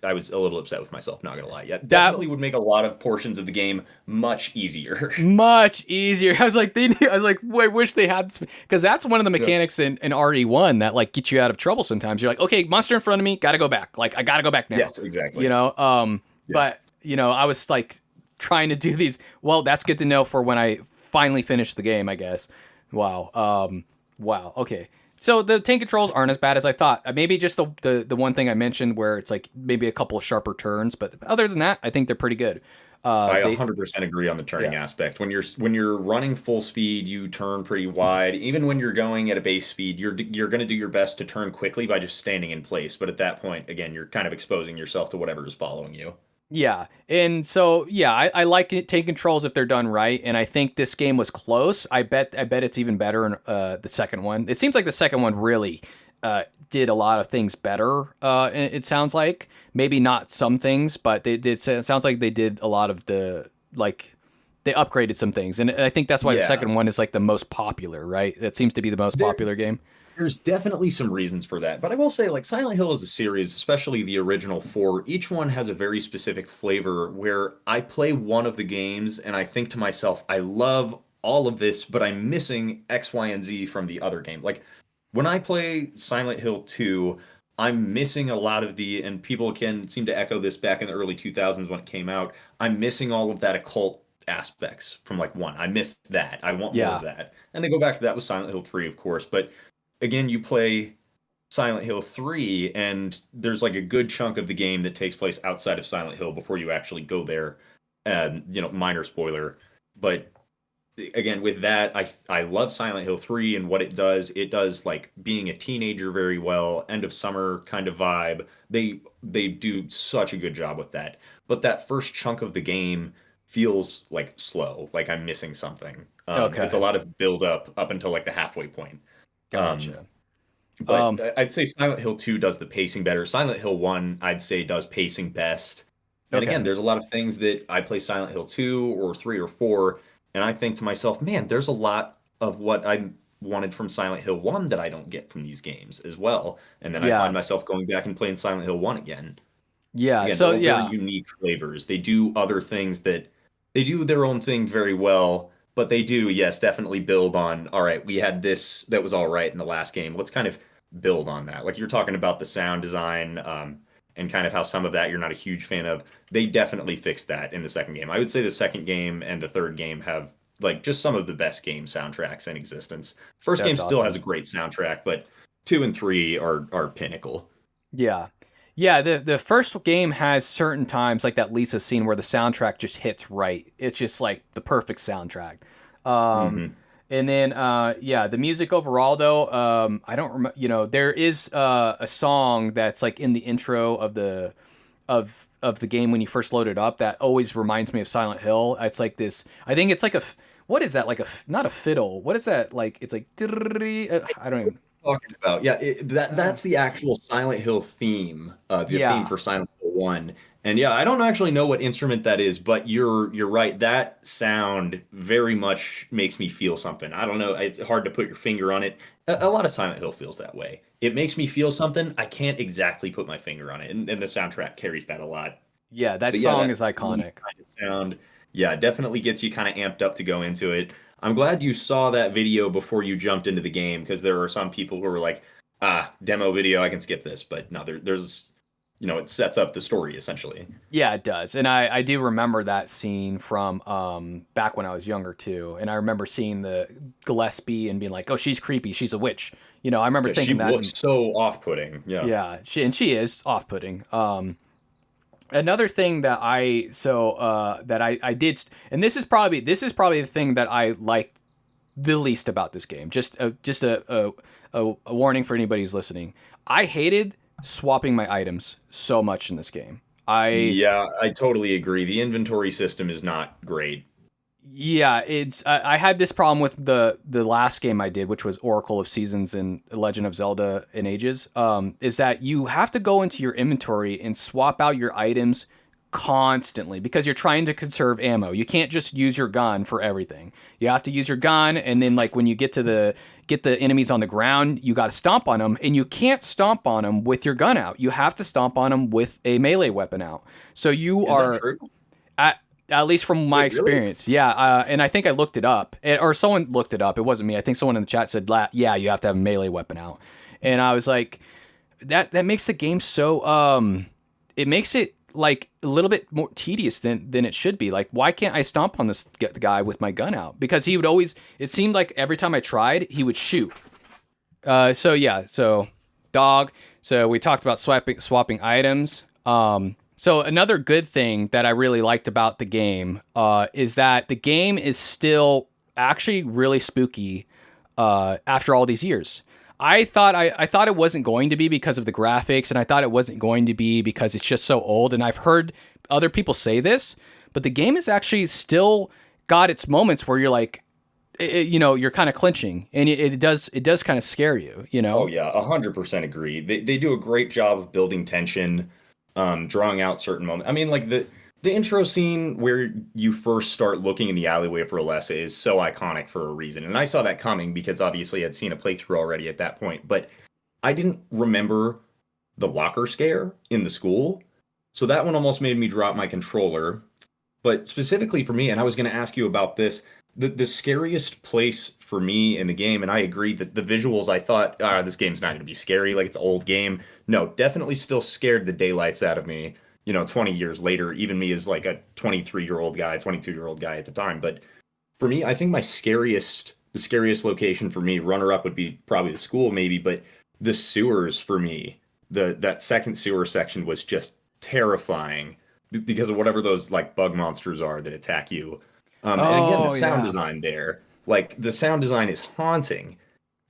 I was a little upset with myself, not gonna lie. Yeah, that definitely would make a lot of portions of the game much easier. much easier. I was like, I was like, I wish they had, because that's one of the Yeah. mechanics in RE1 that like get you out of trouble sometimes. You're like, okay, monster in front of me, gotta go back. Like, I gotta go back now. Yes, You exactly. know, Yeah. but I was like trying to do these. Well, that's good to know for when I finally finish the game, I guess. Wow. Wow. Okay. So the tank controls aren't as bad as I thought. Maybe just the one thing I mentioned where it's like maybe a couple of sharper turns, but other than that, I think they're pretty good. I They 100% agree on the turning Yeah. aspect. When you're running full speed, you turn pretty wide. Even when you're going at a base speed, you're going to do your best to turn quickly by just standing in place. But at that point, again, you're kind of exposing yourself to whatever is following you. Yeah, and so yeah, I like it, take controls if they're done right, and I think this game was close. I bet it's even better in the second one. It seems like the second one really did a lot of things better. It sounds like maybe not some things, but they did. It sounds like they did a lot of the like they upgraded some things, and I think that's why the Yeah. second one is like the most popular. Right? That seems to be the most There, popular game. There's definitely some reasons for that, but I will say, like Silent Hill is a series, especially the original four. Each one has a very specific flavor where I play one of the games and I think to myself, I love all of this, but I'm missing X, Y, and Z from the other game. Like when I play Silent Hill 2, I'm missing a lot of and people can seem to echo this back in the early 2000s when it came out. I'm missing all of that occult aspects from like one. I missed that. I want more of Yeah. that. And they go back to that with Silent Hill 3, of course, but again, you play Silent Hill 3, and there's like a good chunk of the game that takes place outside of Silent Hill before you actually go there. And, minor spoiler. But again, with that, I love Silent Hill 3 and what it does. It does like being a teenager very well, end of summer kind of vibe. They do such a good job with that. But that first chunk of the game feels like slow, like I'm missing something. It's a Okay. lot of build up until like the halfway point. Um, Gotcha. but Um. I'd say Silent Hill 2 does the pacing better. Silent Hill 1, I'd say, does pacing best. And Okay. again, there's a lot of things that I play Silent Hill 2 or 3 or 4, and I think to myself, man, there's a lot of what I wanted from Silent Hill 1 that I don't get from these games as well. And then I find Yeah. myself going back and playing Silent Hill 1 again. Yeah. Again, they're So all very yeah. unique flavors. They do other things that they do their own thing very well, but they do, yes, definitely build on, all right, we had this that was all right in the last game. Let's kind of build on that. Like you're talking about the sound design, and kind of how some of that you're not a huge fan of. They definitely fixed that in the second game. I would say the second game and the third game have like just some of the best game soundtracks in existence. First game That's still has awesome. a great soundtrack, but two and three are pinnacle. Yeah. Yeah, the first game has certain times like that Lisa scene where the soundtrack just hits right. It's just like the perfect soundtrack. Um Hmm. and then yeah, the music overall though, I don't remember, there is a song that's like in the intro of the game when you first load it up that always reminds me of Silent Hill. It's like this, I think it's like what is that? Like not a fiddle. What is that? Like it's like I don't even Talking about. Yeah, uh, that's the actual Silent Hill theme, the theme yeah. for Silent Hill 1. And yeah, I don't actually know what instrument that is, but you're right. That sound very much makes me feel something. I don't know. It's hard to put your finger on it. A lot of Silent Hill feels that way. It makes me feel something. I can't exactly put my finger on it, and the soundtrack carries that a lot. Yeah, that But yeah, song that is kind iconic. of sound, yeah, definitely gets you kind of amped up to go into it. I'm glad you saw that video before you jumped into the game because there are some people who were like, demo video, I can skip this. But no, there's, it sets up the story essentially. Yeah, it does. And I do remember that scene from back when I was younger too. And I remember seeing the Gillespie and being like, "Oh, she's creepy. She's a witch." I remember Yeah, she thinking that. And looks so off-putting. Yeah. yeah, she is off-putting. Another thing that I did, and this is probably the thing that I like the least about this game. Just a warning for anybody who's listening. I hated swapping my items so much in this game. I Yeah, I totally agree. The inventory system is not great. Yeah, I had this problem with the last game I did, which was Oracle of Seasons and Legend of Zelda in Ages. Is that you have to go into your inventory and swap out your items constantly because you're trying to conserve ammo. You can't just use your gun for everything. You have to use your gun, and then like when you get the enemies on the ground, you got to stomp on them, and you can't stomp on them with your gun out. You have to stomp on them with a melee weapon out. So you Is that are true? at least from my Wait, really? experience. Yeah. And I think I looked it up, or someone looked it up. It wasn't me. I think someone in the chat said, yeah, you have to have a melee weapon out. And I was like, that makes the game so, it makes it like a little bit more tedious than it should be. Like, why can't I stomp on this guy with my gun out? Because he would always, it seemed like every time I tried, he would shoot. So dog. So we talked about swapping items. So another good thing that I really liked about the game is that the game is still actually really spooky after all these years. I thought it wasn't going to be because of the graphics, and I thought it wasn't going to be because it's just so old. And I've heard other people say this, but the game is actually still got its moments where you're like, you're kind of clinching, and it does kind of scare you, you Oh know. yeah, 100% agree. They do a great job of building tension, drawing out certain moments. I mean, like the intro scene where you first start looking in the alleyway for Alessa is so iconic for a reason. And I saw that coming because obviously I'd seen a playthrough already at that point, but I didn't remember the locker scare in the school. So that one almost made me drop my controller. But specifically for me, and I was going to ask you about this, the scariest place for me in the game, and I agree that the visuals, I thought, this game's not going to be scary, like it's an old game. No, definitely still scared the daylights out of me, 20 years later, even me as like a 23-year-old guy, 22-year-old guy at the time. But for me, I think the scariest location for me, runner up would be probably the school maybe, but the sewers for me, that second sewer section was just terrifying because of whatever those like bug monsters are that attack you. And again, the Oh sound yeah. design there, like the sound design is haunting,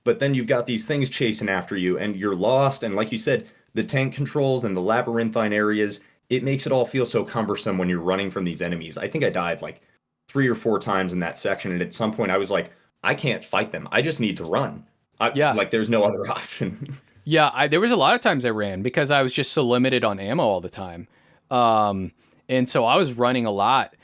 but then you've got these things chasing after you and you're lost. And like you said, the tank controls and the labyrinthine areas, it makes it all feel so cumbersome when you're running from these enemies. I think I died like 3 or 4 times in that section. And at some point I was like, I can't fight them. I just need to run. Yeah. Like there's no other option. Yeah, there was a lot of times I ran because I was just so limited on ammo all the time, and so I was running a lot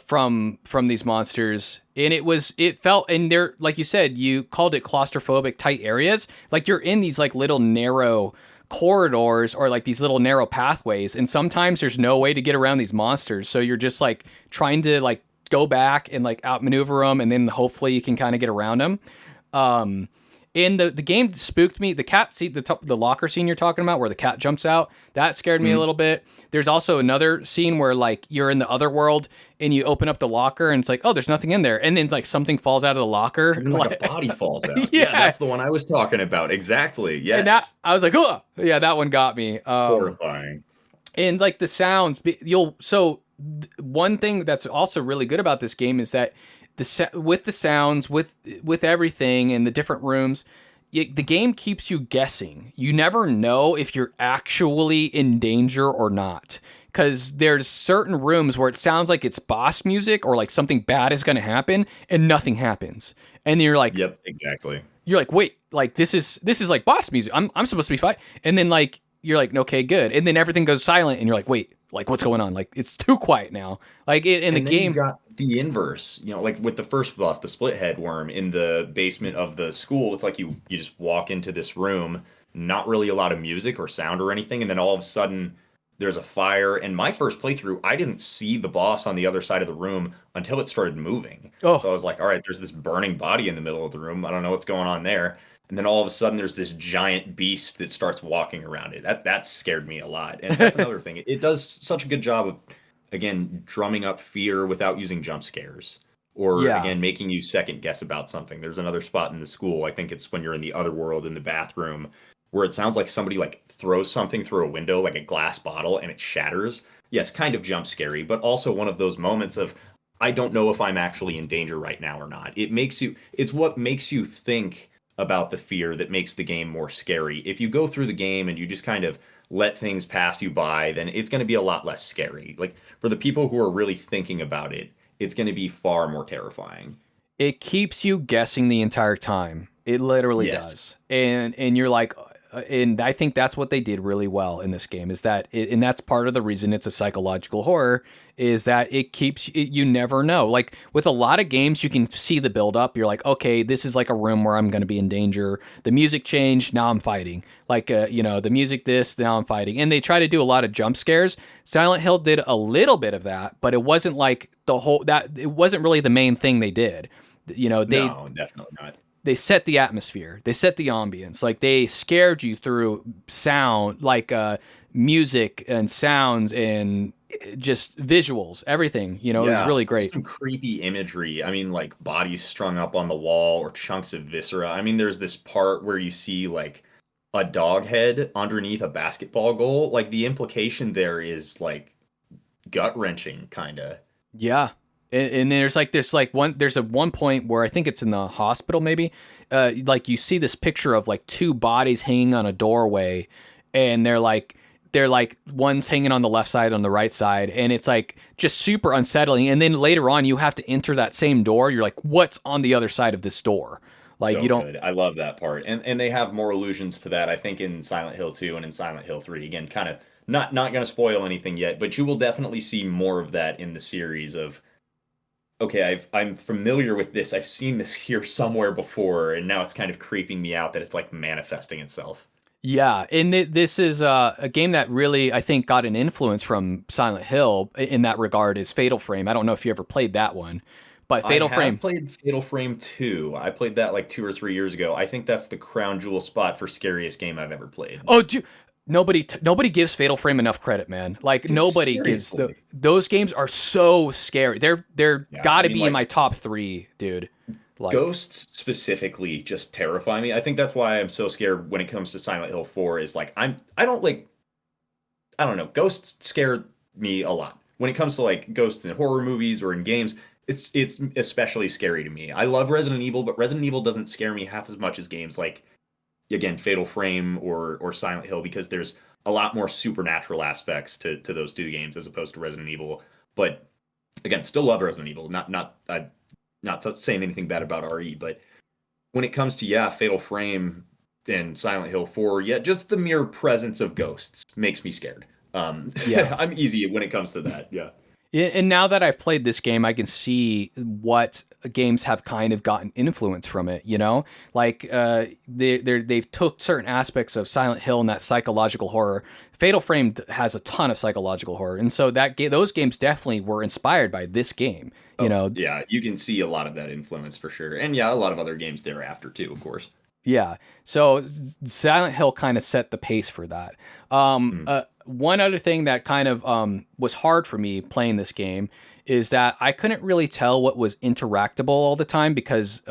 from these monsters, and it felt, and they're like you said, you called it claustrophobic tight areas, like you're in these like little narrow corridors or like these little narrow pathways, and sometimes there's no way to get around these monsters, so you're just like trying to like go back and like outmaneuver them, and then hopefully you can kind of get around them. Um, and the game spooked me. The cat seat, the locker scene you're talking about, where the cat jumps out, that scared me a Mhm. little bit. There's also another scene where like you're in the other world and you open up the locker and it's like, oh, there's nothing in there, and then like something falls out of the locker. And then like a body falls out. Yeah, Yeah, that's the one I was talking about. Exactly. and that Yes. I was like, oh, yeah, that one got me. Horrifying. And like the sounds, one thing that's also really good about this game is that with the sounds, with everything and the different rooms, the game keeps you guessing. You never know if you're actually in danger or not, because there's certain rooms where it sounds like it's boss music or like something bad is going to happen and nothing happens, and Yep, exactly. you're like, wait, like this is like boss music. I'm supposed to be fight, and then like you're like, okay, good, and then everything goes silent, and you're like, wait, like what's going on? Like it's too quiet now. Like in the And then you've game, got the inverse, like with the first boss, the split head worm in the basement of the school. It's like you just walk into this room, not really a lot of music or sound or anything, and then all of a sudden there's a fire. And my first playthrough, I didn't see the boss on the other side of the room until it started moving. So I oh was like, all right, there's this burning body in the middle of the room. I don't know what's going on there. And then all of a sudden there's this giant beast that starts walking around it. That scared me a lot. And that's another thing. It does such a good job of, again, drumming up fear without using jump scares. Or yeah. again, making you second guess about something. There's another spot in the school. I think it's when you're in the other world in the bathroom where it sounds like somebody like throws something through a window, like a glass bottle, and it shatters. yes, kind of jump scary, but also one of those moments of I don't know if I'm actually in danger right now or not. It's what makes you think about the fear that makes the game more scary. If you go through the game and you just kind of let things pass you by, then it's going to be a lot less scary. Like for the people who are really thinking about it, it's going to be far more terrifying. It keeps you guessing the entire time. It literally Yes. does. And you're like and I think that's what they did really well in this game is that and that's part of the reason it's a psychological horror is that it keeps you never know. Like with a lot of games you can see the build up. You're like, "Okay, this is like a room where I'm going to be in danger. The music changed, now I'm fighting." Like the music this, now I'm fighting. And they try to do a lot of jump scares. Silent Hill did a little bit of that, but it wasn't like the whole that it wasn't really the main thing they did. They No, definitely not. they set the atmosphere, they set the ambience, like they scared you through sound, like music and sounds and just visuals, everything. It was Yeah, really great. some creepy imagery. I mean, like bodies strung up on the wall or chunks of viscera. I mean, there's this part where you see like a dog head underneath a basketball goal. Like the implication there is like gut wrenching, kind of. Yeah. And there's a one point where I think it's in the hospital maybe, like you see this picture of like two bodies hanging on a doorway, and they're like one's hanging on the left side, on the right side, and it's like just super unsettling. And then later on you have to enter that same door. You're like, what's on the other side of this door? Like So you don't. good. I love that part. And they have more allusions to that, I think, in Silent Hill 2 and in Silent Hill 3. Again, kind of not gonna spoil anything yet, but you will definitely see more of that in the series of okay, I'm familiar with this. I've seen this here somewhere before, and now it's kind of creeping me out that it's like manifesting itself. Yeah, and this is a game that really I think got an influence from Silent Hill in that regard is Fatal Frame. I don't know if you ever played that one, but I Fatal have Frame. played Fatal Frame 2. I played that like 2 or 3 years ago. I think that's the crown jewel spot for scariest game I've ever played. Oh, dude, nobody gives Fatal Frame enough credit, man. Like Dude, nobody gives seriously. those games are so scary. They're Yeah, got I to mean, be in like my top 3, dude. Like, ghosts specifically just terrify me. I think that's why I'm so scared when it comes to Silent Hill 4 is like I don't like I don't know, ghosts scare me a lot. When it comes to like ghosts in horror movies or in games, it's especially scary to me. I love Resident Evil, but Resident Evil doesn't scare me half as much as games like again Fatal Frame or Silent Hill because there's a lot more supernatural aspects to those two games as opposed to Resident Evil. But again, still love Resident Evil. Not saying anything bad about RE, but when it comes to yeah, Fatal Frame and Silent Hill 4, yeah, just the mere presence of ghosts makes me scared. yeah. I'm easy when it comes to that. Yeah. Yeah, and now that I've played this game, I can see what games have kind of gotten influence from it. Like they've took certain aspects of Silent Hill and that psychological horror. Fatal Frame has a ton of psychological horror, and so those games definitely were inspired by this game. You Oh, know, yeah, you can see a lot of that influence for sure. And yeah, a lot of other games thereafter too, of course. Yeah. So Silent Hill kind of set the pace for that. Mm. One other thing that kind of was hard for me playing this game is that I couldn't really tell what was interactable all the time because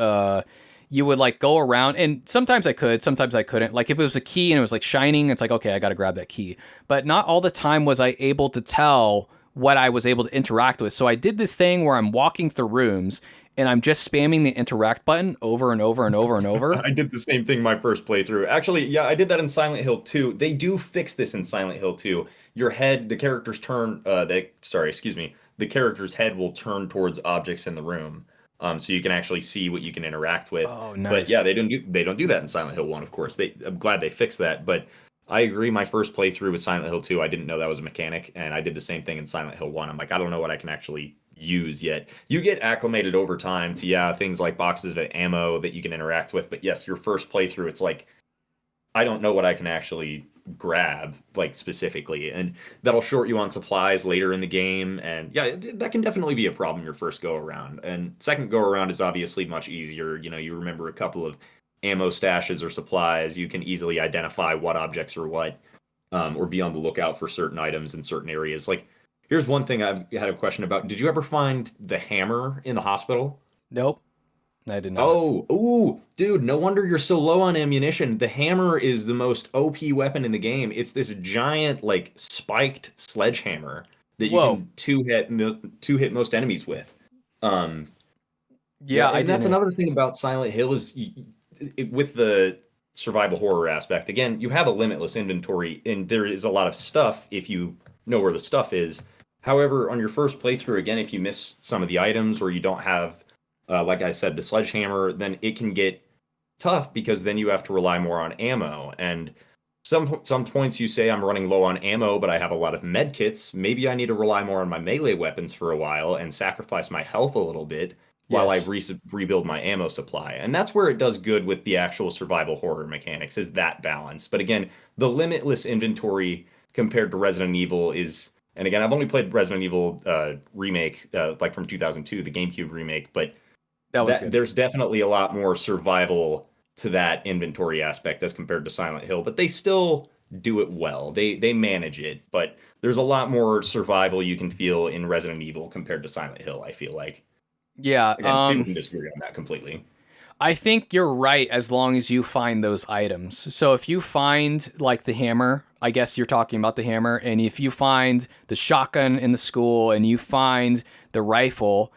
you would like go around and sometimes I could, sometimes I couldn't. Like if it was a key and it was like shining, it's like, okay, I got to grab that key. But not all the time was I able to tell what I was able to interact with. So I did this thing where I'm walking through rooms and I'm just spamming the interact button over and over and over and over. I did the same thing my first playthrough. Actually, yeah, I did that in Silent Hill 2. They do fix this in Silent Hill 2. Your head, the character's excuse me, the character's head will turn towards objects in the room. So you can actually see what you can interact with. Oh, But yeah, nice. they don't do that in Silent Hill 1, of course. I'm glad they fixed that, but I agree. My first playthrough with Silent Hill 2, I didn't know that was a mechanic, and I did the same thing in Silent Hill 1. I'm like, I don't know what I can actually use yet. You get acclimated over time to yeah, things like boxes of ammo that you can interact with, but yes, your first playthrough, it's like I don't know what I can actually grab like specifically, and that'll short you on supplies later in the game. And yeah, that can definitely be a problem your first go around. And second go around is obviously much easier. You remember a couple of ammo stashes or supplies, you can easily identify what objects are what, or be on the lookout for certain items in certain areas. Like, here's one thing I've had a question about. Did you ever find the hammer in the hospital? Nope, I did not. Oh, ooh, dude, no wonder you're so low on ammunition. The hammer is the most OP weapon in the game. It's this giant, like, spiked sledgehammer that you Whoa. can two hit most enemies with. Um, yeah, Yeah, I and that's didn't. another thing about Silent Hill is with the survival horror aspect. Again, you have a limitless inventory, and there is a lot of stuff if you know where the stuff is. However, on your first playthrough, again, if you miss some of the items or you don't have, like I said, the sledgehammer, then it can get tough because then you have to rely more on ammo. And some points you say I'm running low on ammo, but I have a lot of med kits. Maybe I need to rely more on my melee weapons for a while and sacrifice my health a little bit while I Yes. rebuild my ammo supply. And that's where it does good with the actual survival horror mechanics, is that balance. But again, the limitless inventory compared to Resident Evil is, and again, I've only played Resident Evil remake, like from 2002, the GameCube remake, but That one's that good. there's definitely a lot more survival to that inventory aspect as compared to Silent Hill, but they still do it well. They manage it, but there's a lot more survival you can feel in Resident Evil compared to Silent Hill, I feel like. Yeah, Again, maybe we can disagree on that completely. I think you're right as long as you find those items. So if you find like the hammer, I guess you're talking about the hammer, and if you find the shotgun in the school and you find the rifle,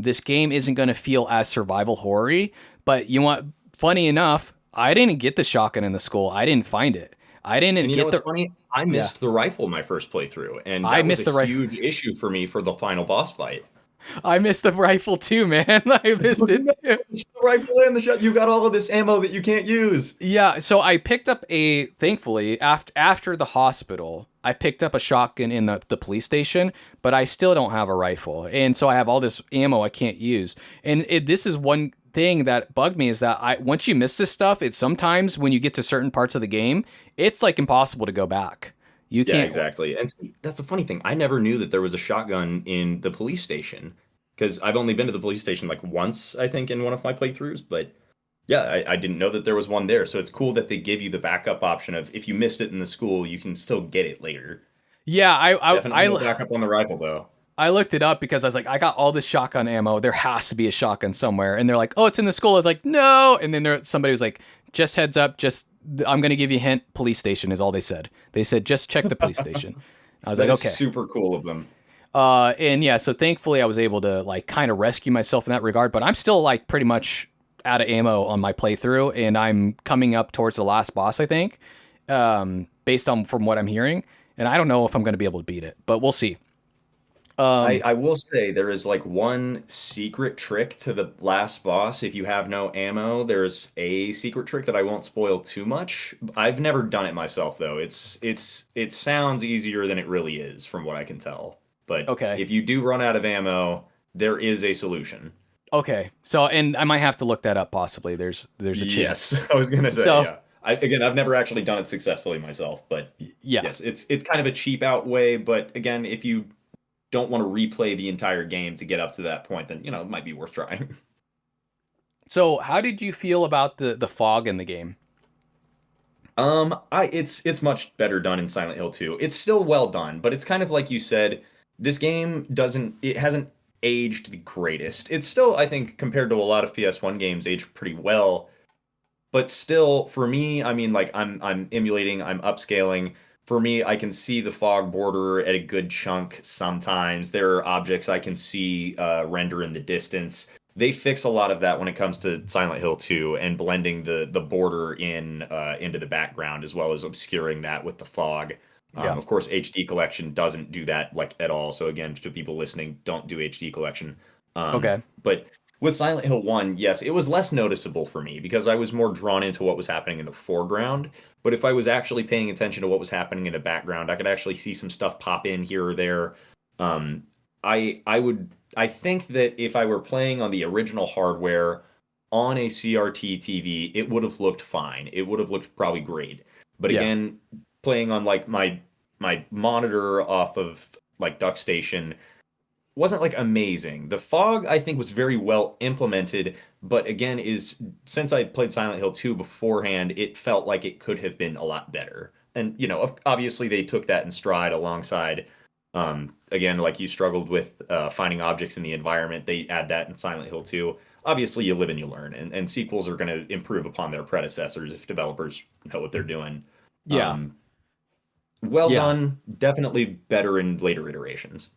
this game isn't going to feel as survival horror-y. But you want, funny enough, I didn't get the shotgun in the school. I didn't find it. I didn't And you know get what's the, funny? I yeah, missed the rifle my first playthrough, and I that was a missed the rifle. huge issue for me for the final boss fight. I missed the rifle too, man. I missed No, it too. the rifle and the shot. You got all of this ammo that you can't use. Yeah, so I picked up thankfully after the hospital, I picked up a shotgun in the police station, but I still don't have a rifle. And so I have all this ammo I can't use. And this is one thing that bugged me is that once you miss this stuff, it's sometimes when you get to certain parts of the game, it's like impossible to go back. You Yeah, can't. exactly. And see, that's the funny thing. I never knew that there was a shotgun in the police station because I've only been to the police station like once, I think, in one of my playthroughs. But yeah, I didn't know that there was one there. So it's cool that they give you the backup option of if you missed it in the school, you can still get it later. Yeah, Definitely no backup on the rifle though. I looked it up because I was like, I got all this shotgun ammo. There has to be a shotgun somewhere. And they're like, oh, it's in the school. I was like, no. And then somebody was like, just heads up, I'm going to give you a hint. Police station is all they said. They said, just check the police station. I was That like, is okay. super cool of them. And yeah, so thankfully I was able to like kind of rescue myself in that regard, but I'm still like pretty much out of ammo on my playthrough and I'm coming up towards the last boss, I think, based on from what I'm hearing. And I don't know if I'm going to be able to beat it, but we'll see. I will say there is like one secret trick to the last boss. If you have no ammo, there's a secret trick that I won't spoil too much. I've never done it myself though. It sounds easier than it really is from what I can tell. But Okay. if you do run out of ammo, there is a solution. Okay. So, and I might have to look that up possibly. There's a chance. Yes, I was gonna say, So, yeah. I've never actually done it successfully myself, but yeah. yes, it's kind of a cheap out way. But again, if you don't want to replay the entire game to get up to that point, then it might be worth trying. So, how did you feel about the fog in the game? It's much better done in Silent Hill 2. It's still well done, but it's kind of like you said, this game hasn't aged the greatest. It's still, I think, compared to a lot of PS1 games, aged pretty well. But still, for me, I mean, like I'm emulating, I'm upscaling. For me, I can see the fog border at a good chunk sometimes. There are objects I can see render in the distance. They fix a lot of that when it comes to Silent Hill 2 and blending the border in into the background as well as obscuring that with the fog. Yeah. Of course, HD collection doesn't do that like at all. So again, to people listening, don't do HD collection. Okay. But with Silent Hill 1, yes, it was less noticeable for me because I was more drawn into what was happening in the foreground. But if I was actually paying attention to what was happening in the background, I could actually see some stuff pop in here or there. Um, I think that if I were playing on the original hardware on a CRT TV, it would have looked fine. It would have looked probably great. But Yeah. again, playing on like my monitor off of like DuckStation wasn't like amazing. The fog I think was very well implemented, but again is since I played Silent Hill 2 beforehand, it felt like it could have been a lot better. And obviously they took that in stride alongside again like you struggled with finding objects in the environment. They add that in Silent Hill 2. Obviously you live and you learn and sequels are going to improve upon their predecessors if developers know what they're doing. Yeah. Um well Yeah. done. Definitely better in later iterations.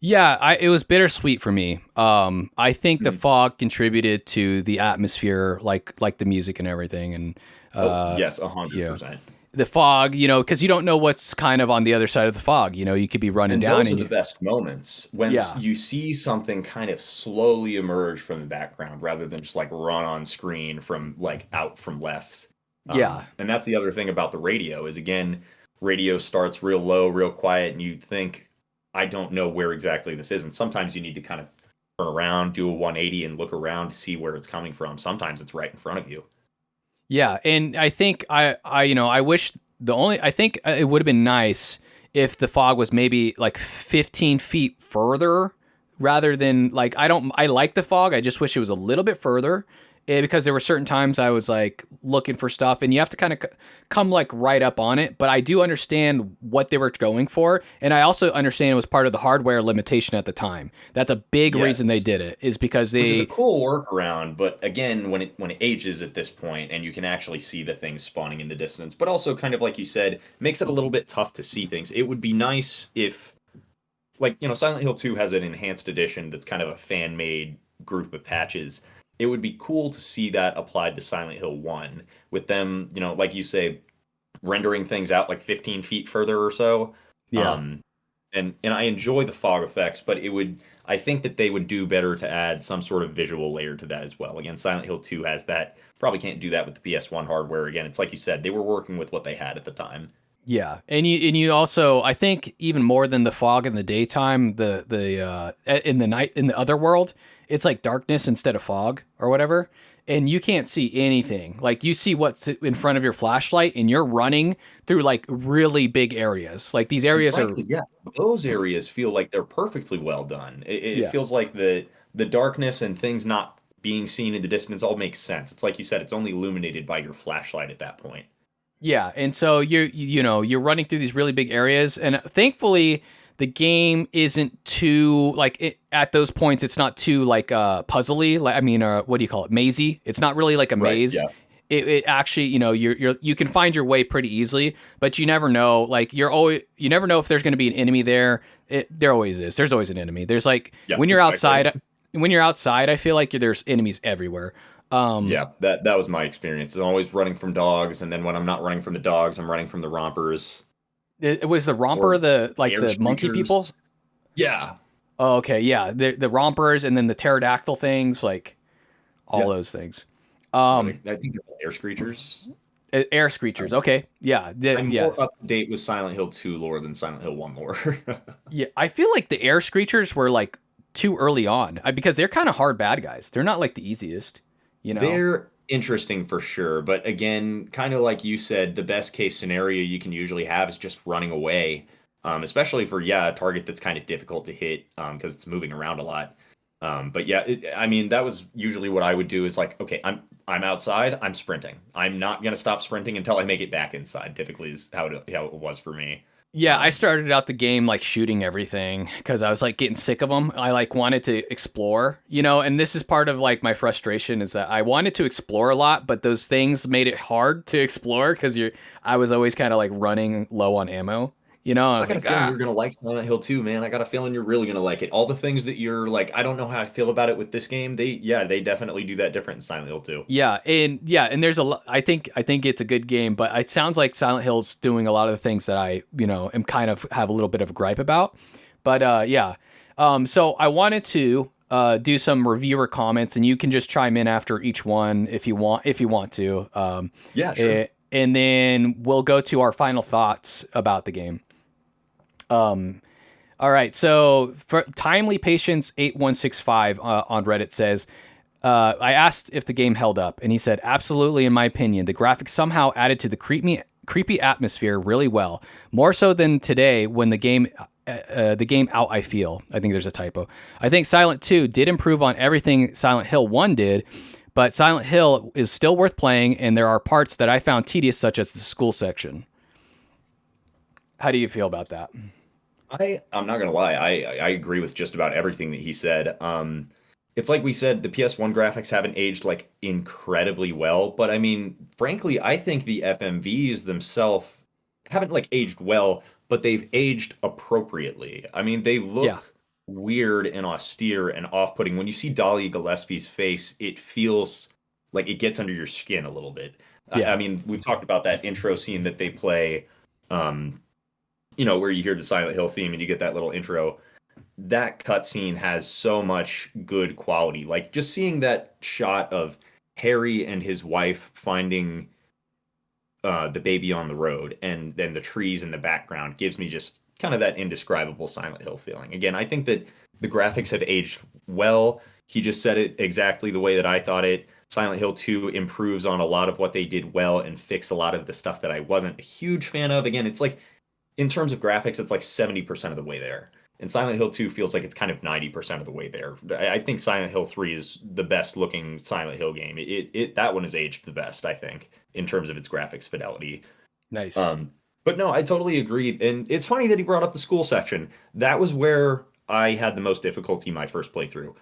Yeah, it was bittersweet for me. I think the Mhm. fog contributed to the atmosphere, like the music and everything, and Oh, uh, yes, yeah, 100%. the fog, because you don't know what's kind of on the other side of the fog. You could be running And down, those are and the you, best moments when yeah, you see something kind of slowly emerge from the background rather than just like run on screen from like out from left. yeah, And that's the other thing about the radio is again, radio starts real low, real quiet, and you think, I don't know where exactly this is. And sometimes you need to kind of turn around, do a 180 and look around to see where it's coming from. Sometimes it's right in front of you. yeah. And I think I wish I think it would have been nice if the fog was maybe like 15 feet further rather than like I like the fog. I just wish it was a little bit further. Because there were certain times I was like looking for stuff, and you have to kind of come like right up on it. But I do understand what they were going for, and I also understand it was part of the hardware limitation at the time. That's a big reason they Yes. did it, is because Which is a they, cool workaround, but again, when it ages at this point and you can actually see the things spawning in the distance, but also kind of like you said, makes it a little bit tough to see things. It would be nice if like, Silent Hill 2 has an enhanced edition that's kind of a fan-made group of patches. It would be cool to see that applied to Silent Hill 1 with them, like you say, rendering things out like 15 feet further or so. yeah. Um, and I enjoy the fog effects, but I think that they would do better to add some sort of visual layer to that as well. Again, Silent Hill 2 has that. Probably can't do that with the PS1 hardware. Again, it's like you said, they were working with what they had at the time. Yeah, and you also, I think, even more than the fog in the daytime, the in the night, in the other world, it's like darkness instead of fog or whatever, and you can't see anything. Like you see what's in front of your flashlight, and you're running through like really big areas. Like these And areas are, frankly, yeah, those areas feel like they're perfectly well done. It yeah, feels like the darkness and things not being seen in the distance all makes sense. It's like you said, it's only illuminated by your flashlight at that point. yeah, and so you're running through these really big areas, and thankfully the game isn't too like at those points. It's not too like puzzly. Like I mean, what do you call it? Mazy. It's not really like a Right. maze. Yeah. It actually you can find your way pretty easily, but you never know. Like you never know if there's going to be an enemy there. There always is. There's always an enemy. There's like Yeah. when you're Exactly. outside. When you're outside, I feel like there's enemies everywhere. Um, Yeah. That was my experience. I'm always running from dogs, and then when I'm not running from the dogs, I'm running from the rompers it was the romper, or the like air the monkey people. screechers. Yeah. Oh, okay, yeah, the rompers and then the pterodactyl things, like all Yeah. those things. I think they're called air screechers. Air screechers. Okay, yeah, I'm yeah, more up to date with Silent Hill 2 lore than Silent Hill 1 lore. yeah. I feel like the air screechers were like too early on because they're kind of hard bad guys. They're not like the easiest, you know. They're interesting for sure, but again, kind of like you said, the best case scenario you can usually have is just running away. Especially for a target that's kind of difficult to hit because it's moving around a lot. But yeah, I mean that was usually what I would do is like, okay, I'm outside, I'm sprinting. I'm not gonna stop sprinting until I make it back inside. Typically is how it was for me. Yeah, I Um, started out the game like shooting everything because I was like getting sick of them. I like wanted to explore, and this is part of like my frustration is that I wanted to explore a lot, but those things made it hard to explore because I was always kind of like running low on ammo. I I was got a like, feeling you're gonna like Silent Hill 2, man. I got a feeling you're really gonna like it. All the things that you're like, I don't know how I feel about it with this game. They definitely do that different in Silent Hill 2. yeah, and there's a lot. I think it's a good game, but it sounds like Silent Hill's doing a lot of the things that I am kind of have a little bit of a gripe about. But yeah, so I wanted to do some reviewer comments, and you can just chime in after each one if you want to. Yeah, sure. And then we'll go to our final thoughts about the game. All right, so for Timely Patience 8165 on Reddit says, I asked if the game held up, and he said, absolutely, in my opinion. The graphics somehow added to the creepy atmosphere really well, more so than today when the game out, I feel. I think there's a typo. I think Silent 2 did improve on everything Silent Hill 1 did, but Silent Hill is still worth playing, and there are parts that I found tedious, such as the school section. How do you feel about that? I'm not gonna lie, I agree with just about everything that he said. It's like we said, the PS1 graphics haven't aged like incredibly well, but I mean, frankly, I think the FMVs themselves haven't like aged well, but they've aged appropriately. I mean, they Yeah. look weird and austere and off-putting. When you see Dahlia Gillespie's face, it feels like it gets under your skin a little bit. I Yeah. mean, we've talked about that intro scene that they play, um, where you hear the Silent Hill theme and you get that little intro. That cutscene has so much good quality. Like just seeing that shot of Harry and his wife finding the baby on the road, and then the trees in the background gives me just kind of that indescribable Silent Hill feeling. Again, I think that the graphics have aged well. He just said it exactly the way that I thought it. Silent Hill 2 improves on a lot of what they did well and fix a lot of the stuff that I wasn't a huge fan of. Again, it's like in terms of graphics, it's like 70% of the way there. And Silent Hill 2 feels like it's kind of 90% of the way there. I think Silent Hill 3 is the best looking Silent Hill game. That one has aged the best, I think, in terms of its graphics fidelity. Nice. But no, I totally agree. And it's funny that he brought up the school section. That was where I had the most difficulty my first playthrough.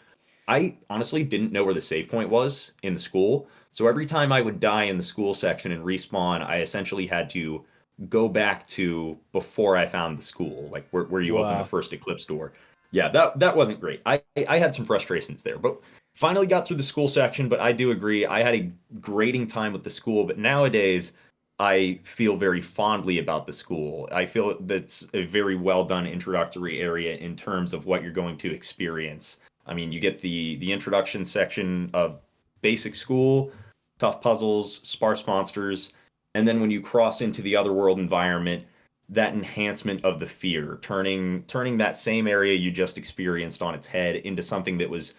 I honestly didn't know where the save point was in the school. So every time I would die in the school section and respawn, I essentially had to go back to before I found the school, like where you open the Wow. first Eclipse door. Yeah, that wasn't great. I had some frustrations there, but finally got through the school section. But I do agree, I had a grading time with the school. But nowadays, I feel very fondly about the school. I feel that's a very well done introductory area in terms of what you're going to experience. I mean, you get the introduction section of basic school, tough puzzles, sparse monsters, and then when you cross into the other world environment, that enhancement of the fear, turning that same area you just experienced on its head into something that was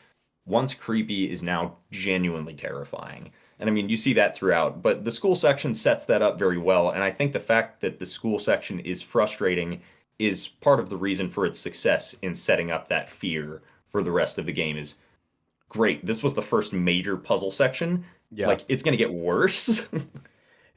once creepy is now genuinely terrifying. And I mean, you see that throughout, but the school section sets that up very well. And I think the fact that the school section is frustrating is part of the reason for its success in setting up that fear for the rest of the game is great. This was the first major puzzle section. Yeah. Like, it's going to get worse.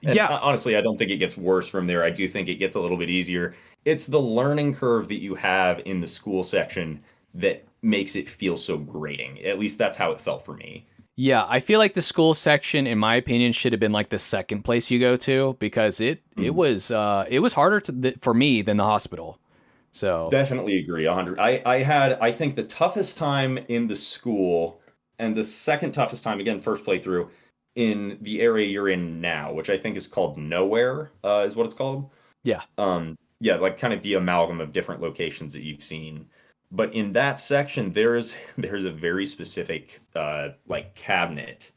And Yeah. honestly, I don't think it gets worse from there. I do think it gets a little bit easier. It's the learning curve that you have in the school section that makes it feel so grating. At least that's how it felt for me. Yeah, I feel like the school section, in my opinion, should have been like the second place you go to because Mhm. it was harder for me than the hospital. So Definitely agree, 100. I had, I think, the toughest time in the school and the second toughest time, again, first playthrough, in the area you're in now, which I think is called Nowhere, is what it's called. yeah, Yeah, like kind of the amalgam of different locations that you've seen. But in that section, there's a very specific like cabinet,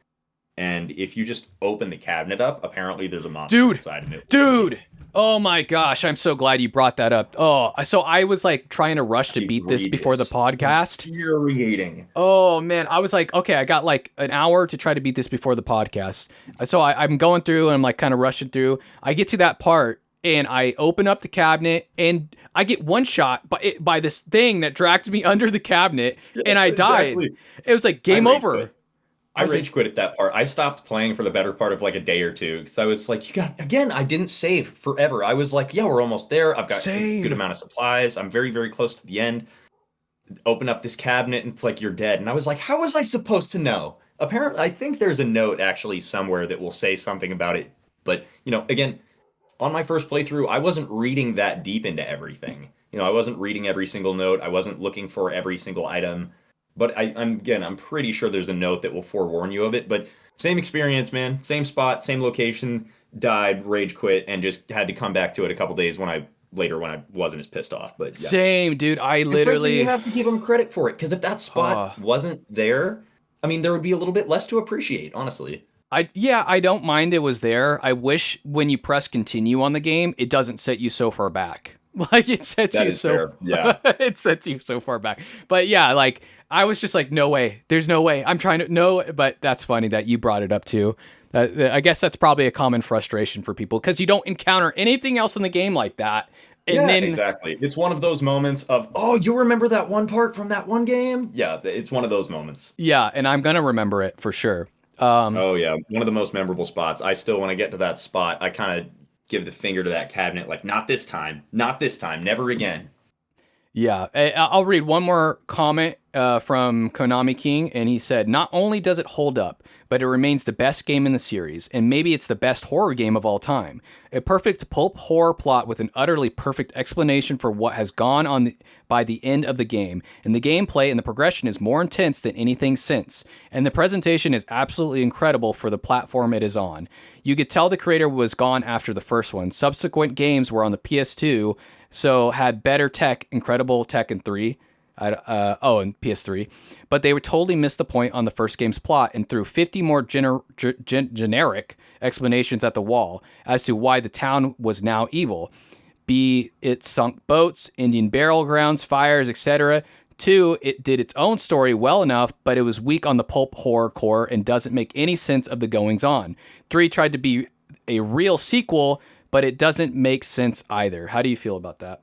and if you just open the cabinet up, apparently there's a monster dude, inside, and it will kill you. dude. Oh my gosh, I'm so glad you brought that up. Oh, so I was like trying to rush to beat this before the Egregious, podcast. infuriating. Oh man, I was like, okay, I got like an hour to try to beat this before the podcast. So I'm going through and I'm like kind of rushing through. I get to that part and I open up the cabinet and I get one shot by this thing that drags me under the cabinet Yeah, and I died. exactly. It was like I game rage over. quit. I I was like, rage quit at that part. I stopped playing for the better part of like a day or two because I was like, you got again. I didn't save forever. I was like, yeah, we're almost there. I've got a good same. amount of supplies. I'm very, very close to the end. Open up this cabinet and it's like you're dead. And I was like, how was I supposed to know? Apparently, I think there's a note actually somewhere that will say something about it. But again, on my first playthrough, I wasn't reading that deep into everything. I wasn't reading every single note. I wasn't looking for every single item. But I'm pretty sure there's a note that will forewarn you of it. But same experience, man. Same spot, same location. Died, rage quit, and just had to come back to it a couple days when I wasn't as pissed off. But yeah. Same, dude. I And frankly, you literally have to give them credit for it because if that spot uh wasn't there, I mean, there would be a little bit less to appreciate, honestly. I don't mind it was there. I wish when you press continue on the game, it doesn't set you so far back. Like it sets That you is so fair. Yeah. it sets you so far back. But yeah, like I was just like, no way. There's no way. I'm trying to no, but that's funny that you brought it up too. I guess that's probably a common frustration for people because you don't encounter anything else in the game like that. And Yeah, then exactly. It's one of those moments of, oh, you remember that one part from that one game? Yeah, it's one of those moments. yeah, and I'm gonna remember it for sure. Oh, yeah. One of the most memorable spots. I still, when I get to that spot, I kind of give the finger to that cabinet, like, not this time, not this time, never again. Yeah, I'll read one more comment from Konami King, and he said, "Not only does it hold up, but it remains the best game in the series, and maybe it's the best horror game of all time. A perfect pulp horror plot with an utterly perfect explanation for what has gone on by the end of the game, and the gameplay and the progression is more intense than anything since, and the presentation is absolutely incredible for the platform it is on. You could tell the creator was gone after the first one. Subsequent games were on the PS2." So had better tech, incredible tech in 3. And PS3. But they would totally miss the point on the first game's plot and threw 50 more generic explanations at the wall as to why the town was now evil. Be it sunk boats, Indian burial grounds, fires, etc. 2, it did its own story well enough, but it was weak on the pulp horror core and doesn't make any sense of the goings on. 3 tried to be a real sequel, but it doesn't make sense either. How do you feel about that?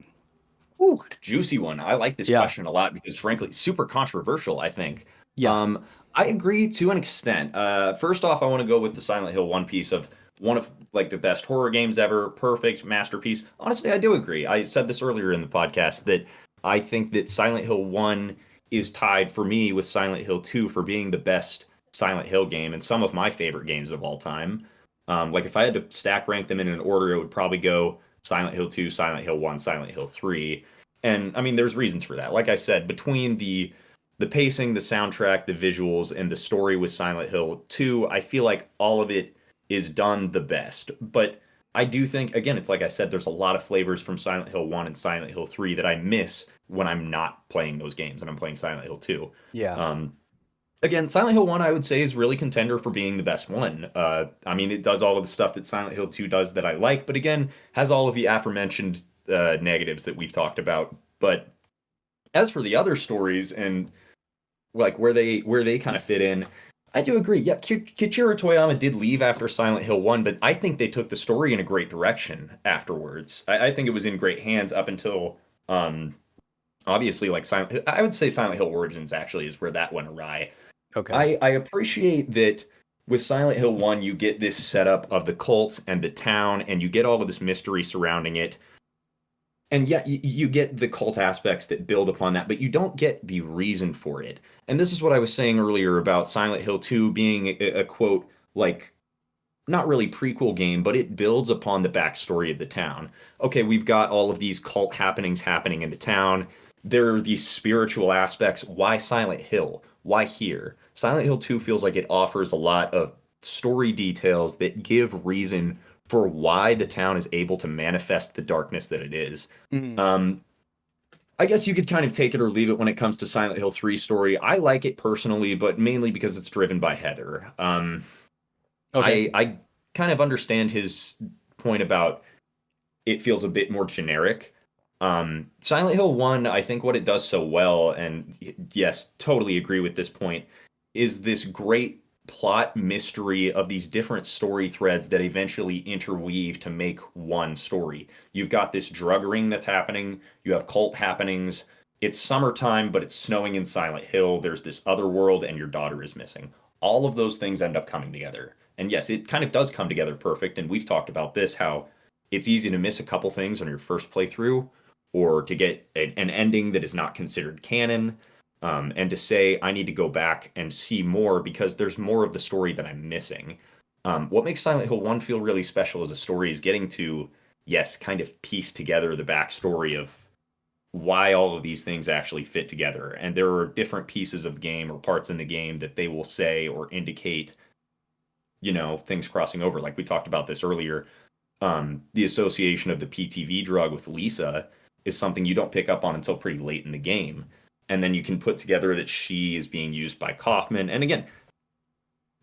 Ooh, juicy one. I like this Yeah. question a lot because, frankly, super controversial, I think. Yeah. Um, I agree to an extent. First off, I want to go with the Silent Hill one piece of one of like the best horror games ever, perfect masterpiece. Honestly, I do agree. I said this earlier in the podcast that I think that Silent Hill 1 is tied for me with Silent Hill 2 for being the best Silent Hill game and some of my favorite games of all time. Like if I had to stack rank them in an order, it would probably go Silent Hill 2, Silent Hill 1, Silent Hill 3. And I mean, there's reasons for that. Like I said, between the pacing, the soundtrack, the visuals, and the story with Silent Hill 2, I feel like all of it is done the best. But I do think, again, it's like I said, there's a lot of flavors from Silent Hill 1 and Silent Hill 3 that I miss when I'm not playing those games and I'm playing Silent Hill 2. Yeah. Um, Again, Silent Hill 1, I would say, is really contender for being the best one. I mean, it does all of the stuff that Silent Hill 2 does that I like, but again, has all of the aforementioned negatives that we've talked about. But as for the other stories and like where they kind of fit in, I do agree. Yeah, Kichiro Toyama did leave after Silent Hill 1, but I think they took the story in a great direction afterwards. I think it was in great hands up until obviously like Silent I would say Silent Hill Origins actually is where that went awry. Okay. I appreciate that with Silent Hill 1, you get this setup of the cult and the town, and you get all of this mystery surrounding it. And yeah, you get the cult aspects that build upon that, but you don't get the reason for it. And this is what I was saying earlier about Silent Hill 2 being a quote, like, not really prequel game, but it builds upon the backstory of the town. Okay, we've got all of these cult happenings happening in the town. There are these spiritual aspects. Why Silent Hill? Why here? Silent Hill 2 feels like it offers a lot of story details that give reason for why the town is able to manifest the darkness that it is. Mm. Um, I guess you could kind of take it or leave it when it comes to Silent Hill 3 story. I like it personally, but mainly because it's driven by Heather. Okay. I kind of understand his point about it feels a bit more generic. Silent Hill 1, I think what it does so well, and yes, totally agree with this point, is this great plot mystery of these different story threads that eventually interweave to make one story. You've got this drug ring that's happening, you have cult happenings, it's summertime, but it's snowing in Silent Hill, there's this other world, and your daughter is missing. All of those things end up coming together. And yes, it kind of does come together perfect, and we've talked about this, how it's easy to miss a couple things on your first playthrough, or to get an ending that is not considered canon, and to say I need to go back and see more because there's more of the story that I'm missing. What makes Silent Hill 1 feel really special as a story is getting to, yes, kind of piece together the backstory of why all of these things actually fit together. And there are different pieces of the game or parts in the game that they will say or indicate, things crossing over. Like we talked about this earlier. The association of the PTV drug with Lisa is something you don't pick up on until pretty late in the game. And then you can put together that she is being used by Kaufman. And again,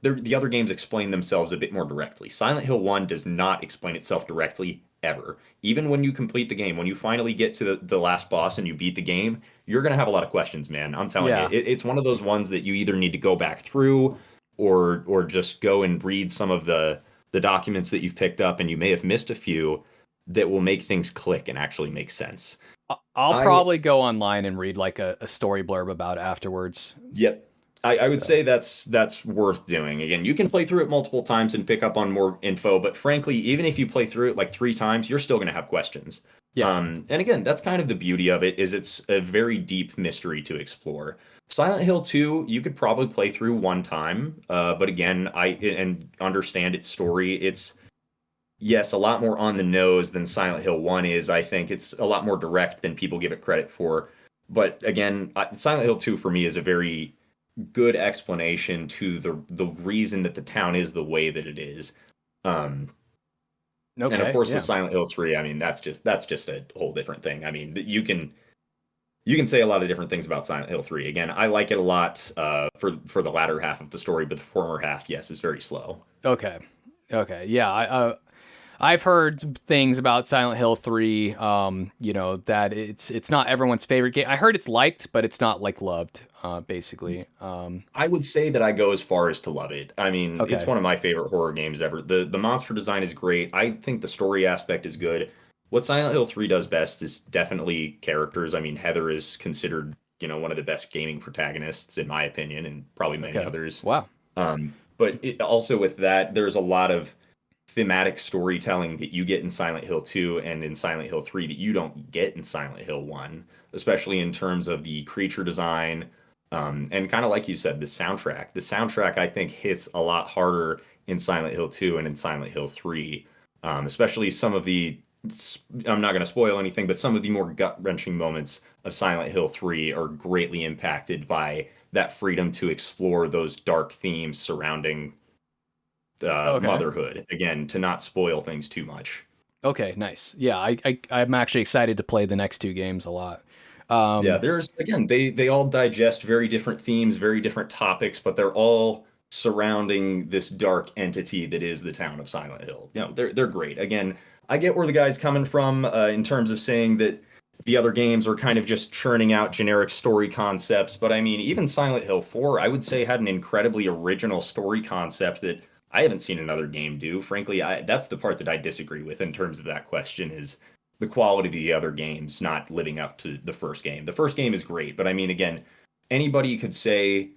the other games explain themselves a bit more directly. Silent Hill 1 does not explain itself directly ever. Even when you complete the game, when you finally get to the last boss and you beat the game, you're going to have a lot of questions, man. I'm telling you, Yeah. it's one of those ones that you either need to go back through or just go and read some of the documents that you've picked up and you may have missed a few that will make things click and actually make sense. I'll I probably go online and read like a story blurb about it afterwards. Yep. I would So say that's worth doing. Again, you can play through it multiple times and pick up on more info, but frankly, even if you play through it like 3 times, you're still going to have questions. yeah. And again, that's kind of the beauty of it, is it's a very deep mystery to explore. Silent Hill 2, you could probably play through 1 time, but again, I and understand its story. It's yes, a lot more on the nose than Silent Hill 1 is. I think it's a lot more direct than people give it credit for. But again, Silent Hill 2 for me is a very good explanation to the reason that the town is the way that it is. Um, and of Okay. course, with Yeah. Silent Hill 3, I mean that's just a whole different thing. I mean, you can say a lot of different things about Silent Hill 3. Again, I like it a lot for the latter half of the story, but the former half, yes, is very slow. Okay. Okay. Yeah. I've heard things about Silent Hill 3, that it's not everyone's favorite game. I heard it's liked, but it's not like loved, basically. I would say that I go as far as to love it. I mean, it's Okay. one of my favorite horror games ever. The monster design is great. I think the story aspect is good. What Silent Hill 3 does best is definitely characters. I mean, Heather is considered, one of the best gaming protagonists in my opinion, and probably many Okay. others. Wow. But also with that, there's a lot of thematic storytelling that you get in Silent Hill 2 and in Silent Hill 3 that you don't get in Silent Hill 1, especially in terms of the creature design. And kind of like you said, the soundtrack. The soundtrack, I think, hits a lot harder in Silent Hill 2 and in Silent Hill 3, especially some of the. I'm not going to spoil anything, but some of the more gut wrenching moments of Silent Hill 3 are greatly impacted by that freedom to explore those dark themes surrounding Okay. motherhood. Again, to not spoil things too much. Okay. Nice. Yeah. I'm actually excited to play the next two games a lot. Yeah, Um, there's again, they all digest very different themes, very different topics, but they're all surrounding this dark entity that is the town of Silent Hill. They're great. Again, I get where the guy's coming from in terms of saying that the other games are kind of just churning out generic story concepts, but I mean, even Silent Hill 4, I would say had an incredibly original story concept that I haven't seen another game do. Frankly, that's the part that I disagree with in terms of that question is the quality of the other games not living up to the first game. The first game is great, but I mean, again, anybody could say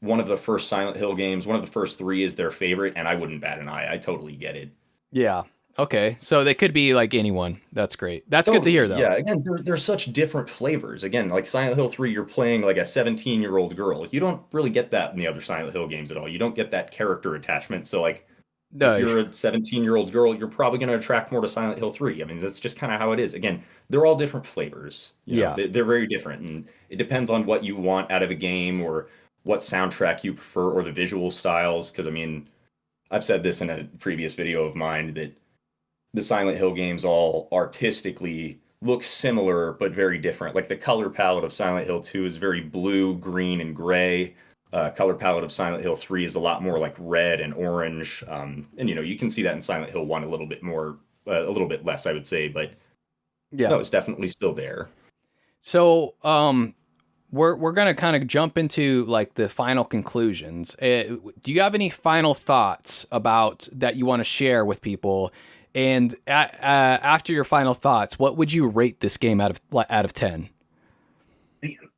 one of the first Silent Hill games, one of the first three is their favorite, and I wouldn't bat an eye. I totally get it. yeah. Okay. So they could be like anyone. That's great. That's good to Totally. hear, though. Yeah. Again, they're such different flavors. Again, like Silent Hill 3, you're playing like a 17-year-old girl. You don't really get that in the other Silent Hill games at all. You don't get that character attachment. So, like, if No. you're a 17-year-old girl, you're probably going to attract more to Silent Hill 3. I mean, that's just kind of how it is. Again, they're all different flavors. Yeah. They're very different. And it depends on what you want out of a game or what soundtrack you prefer or the visual styles. Because, I mean, I've said this in a previous video of mine that the Silent Hill games all artistically look similar but very different. Like the color palette of Silent Hill 2 is very blue, green, and gray. Color palette of Silent Hill 3 is a lot more like red and orange. And you can see that in Silent Hill 1 a little bit more, a little bit less, I would say, but Yeah. no, it's definitely still there. So, we're gonna kind of jump into like the final conclusions. Do you have any final thoughts about that you want to share with people? And after your final thoughts, what would you rate this game out of 10?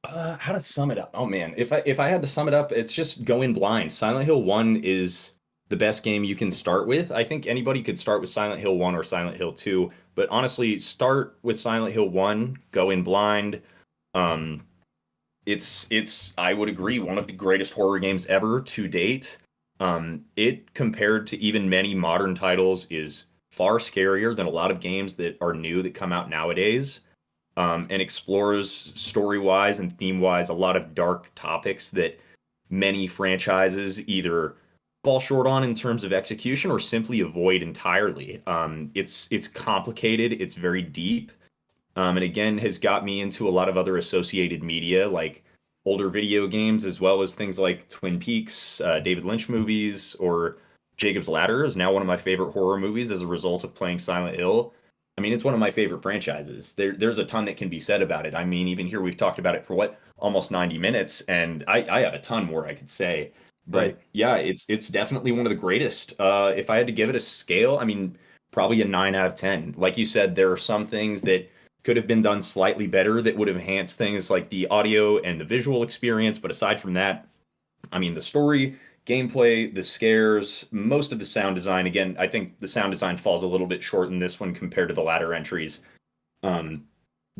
How to sum it up? Oh man, if I had to sum it up, it's just go in blind. Silent Hill 1 is the best game you can start with. I think anybody could start with Silent Hill 1 or Silent Hill 2, but honestly, start with Silent Hill 1, go in blind. Um, it's I would agree one of the greatest horror games ever to date. It compared to even many modern titles is far scarier than a lot of games that are new that come out nowadays. And explores story wise and theme wise a lot of dark topics that many franchises either fall short on in terms of execution or simply avoid entirely. It's complicated, it's very deep, and again has got me into a lot of other associated media like older video games as well as things like Twin Peaks, David Lynch movies, or Jacob's Ladder is now one of my favorite horror movies as a result of playing Silent Hill. I mean, it's one of my favorite franchises. There's a ton that can be said about it. I mean, even here we've talked about it for what, almost 90 minutes, and I have a ton more I could say. Right. But yeah, it's definitely one of the greatest. If I had to give it a scale, I mean, probably a 9 out of 10. Like you said, there are some things that could have been done slightly better that would have enhanced things like the audio and the visual experience. But aside from that, I mean, the story, gameplay, the scares, most of the sound design. Again, I think the sound design falls a little bit short in this one compared to the latter entries. Um,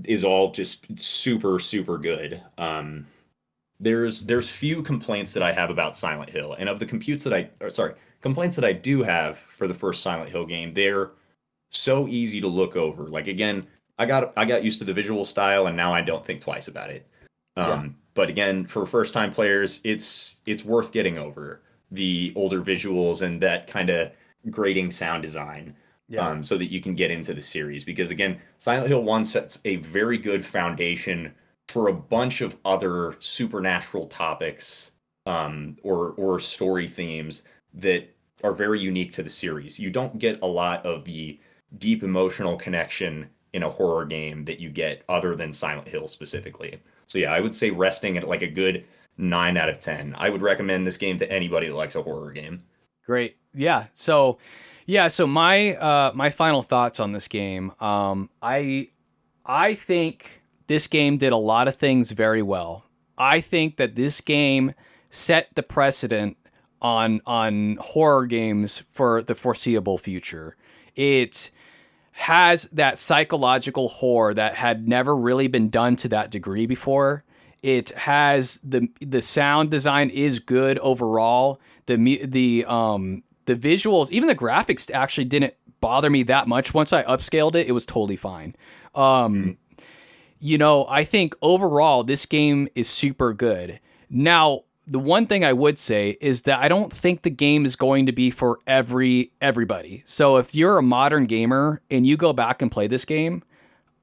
is all just super, super good. There's few complaints that I have about Silent Hill, and of the complaints that I do have for the first Silent Hill game, they're so easy to look over. Like again, I got used to the visual style, and now I don't think twice about it. Yeah. But again, for first time players, it's worth getting over the older visuals and that kind of grating sound design, Yeah. so that you can get into the series. Because again, Silent Hill 1 sets a very good foundation for a bunch of other supernatural topics, or story themes that are very unique to the series. You don't get a lot of the deep emotional connection in a horror game that you get other than Silent Hill specifically. So yeah, I would say resting at like a good 9 out of 10. I would recommend this game to anybody that likes a horror game. Great. So my final thoughts on this game. I think this game did a lot of things very well. I think that this game set the precedent on horror games for the foreseeable future. It has that psychological horror that had never really been done to that degree before. It has the sound design is good overall. The visuals, even the graphics, actually didn't bother me that much. Once I upscaled it, it was totally fine. Mm. I think overall this game is super good. Now, the one thing I would say is that I don't think the game is going to be for everybody. So if you're a modern gamer and you go back and play this game,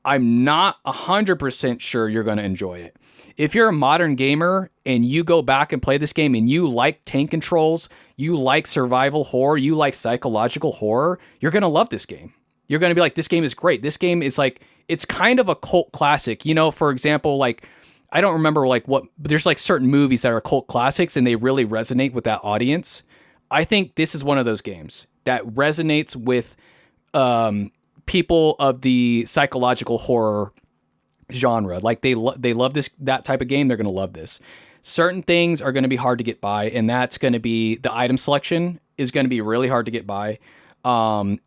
I'm not 100% sure you're going to enjoy it. If you're a modern gamer and you go back and play this game and you like tank controls, you like survival horror, you like psychological horror, you're going to love this game. You're going to be like, this game is great. This game is like, it's kind of a cult classic. For example, like, I don't remember like what, but there's like certain movies that are cult classics and they really resonate with that audience. I think this is one of those games that resonates with people of the psychological horror genre. Like they love that type of game. They're going to love this. Certain things are going to be hard to get by, and that's going to be the item selection is going to be really hard to get by.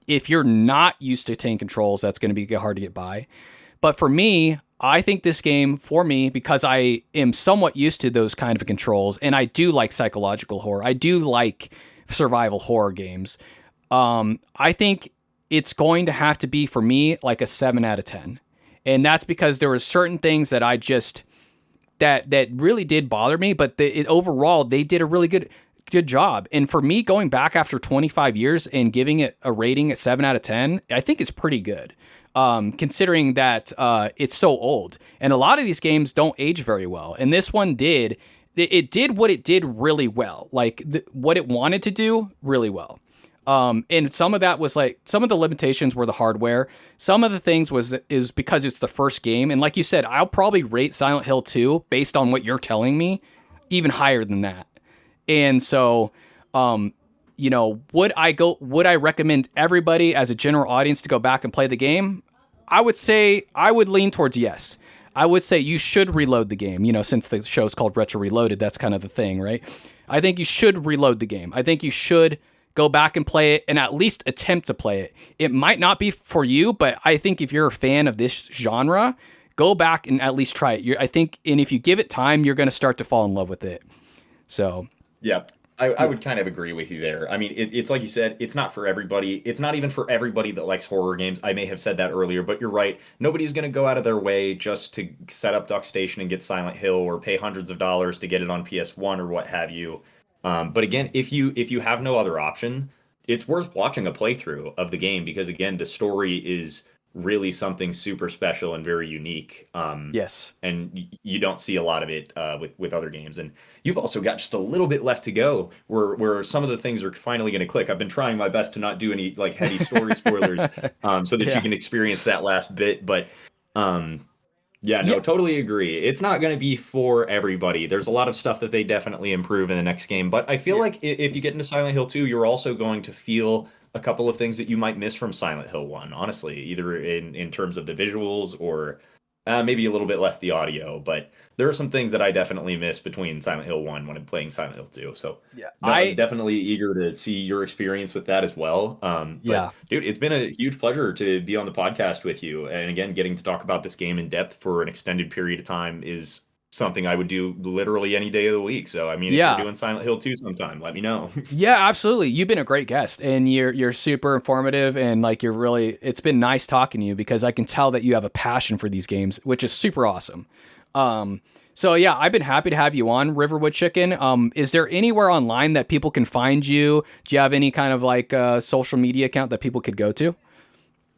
If you're not used to tank controls, that's going to be hard to get by. But for me, I think this game, for me, because I am somewhat used to those kind of controls, and I do like psychological horror, I do like survival horror games. I think it's going to have to be, for me, like a 7 out of 10. And that's because there were certain things that I just that really did bother me, but overall they did a really good job. And for me, going back after 25 years and giving it a rating at 7 out of 10, I think is pretty good. Considering that it's so old, and a lot of these games don't age very well, and this one did. It did what it did really well, like what it wanted to do really well. And some of that was like, some of the limitations were the hardware. Some of the things is because it's the first game. And like you said, I'll probably rate Silent Hill 2 based on what you're telling me, even higher than that. And so, would I recommend everybody as a general audience to go back and play the game? I would say I would lean towards yes. I would say you should reload the game, since the show's called Retro Reloaded, that's kind of the thing, right? I think you should reload the game. I think you should go back and play it and at least attempt to play it. It might not be for you, but I think if you're a fan of this genre, go back and at least try it. I think, and if you give it time, you're going to start to fall in love with it. So, Yeah, I would kind of agree with you there. I mean, it's like you said, it's not for everybody. It's not even for everybody that likes horror games. I may have said that earlier, but you're right. Nobody's going to go out of their way just to set up Duck Station and get Silent Hill, or pay hundreds of dollars to get it on PS1 or what have you. But again, if you have no other option, it's worth watching a playthrough of the game, because again, the story is really something super special and very unique. yes. And you don't see a lot of it with other games. And you've also got just a little bit left to go, where some of the things are finally going to click. I've been trying my best to not do any like heavy story spoilers, so that you can experience that last bit. But yeah, no, Yeah. totally agree. It's not going to be for everybody. There's a lot of stuff that they definitely improve in the next game. But I feel Yeah. like if you get into Silent Hill 2, you're also going to feel a couple of things that you might miss from Silent Hill 1, honestly, either in terms of the visuals, or Maybe a little bit less the audio, but there are some things that I definitely miss between Silent Hill 1 when I'm playing Silent Hill 2. So, Yeah. no, I'm definitely eager to see your experience with that as well. But Yeah. dude, it's been a huge pleasure to be on the podcast with you. And again, getting to talk about this game in depth for an extended period of time is something I would do literally any day of the week. So, I mean, if you're Yeah. doing Silent Hill 2 sometime, let me know. Yeah, absolutely. You've been a great guest, and you're super informative, and like you're really. It's been nice talking to you because I can tell that you have a passion for these games, which is super awesome. So yeah, I've been happy to have you on Riverwood Chicken. Is there anywhere online that people can find you? Do you have any kind of like social media account that people could go to?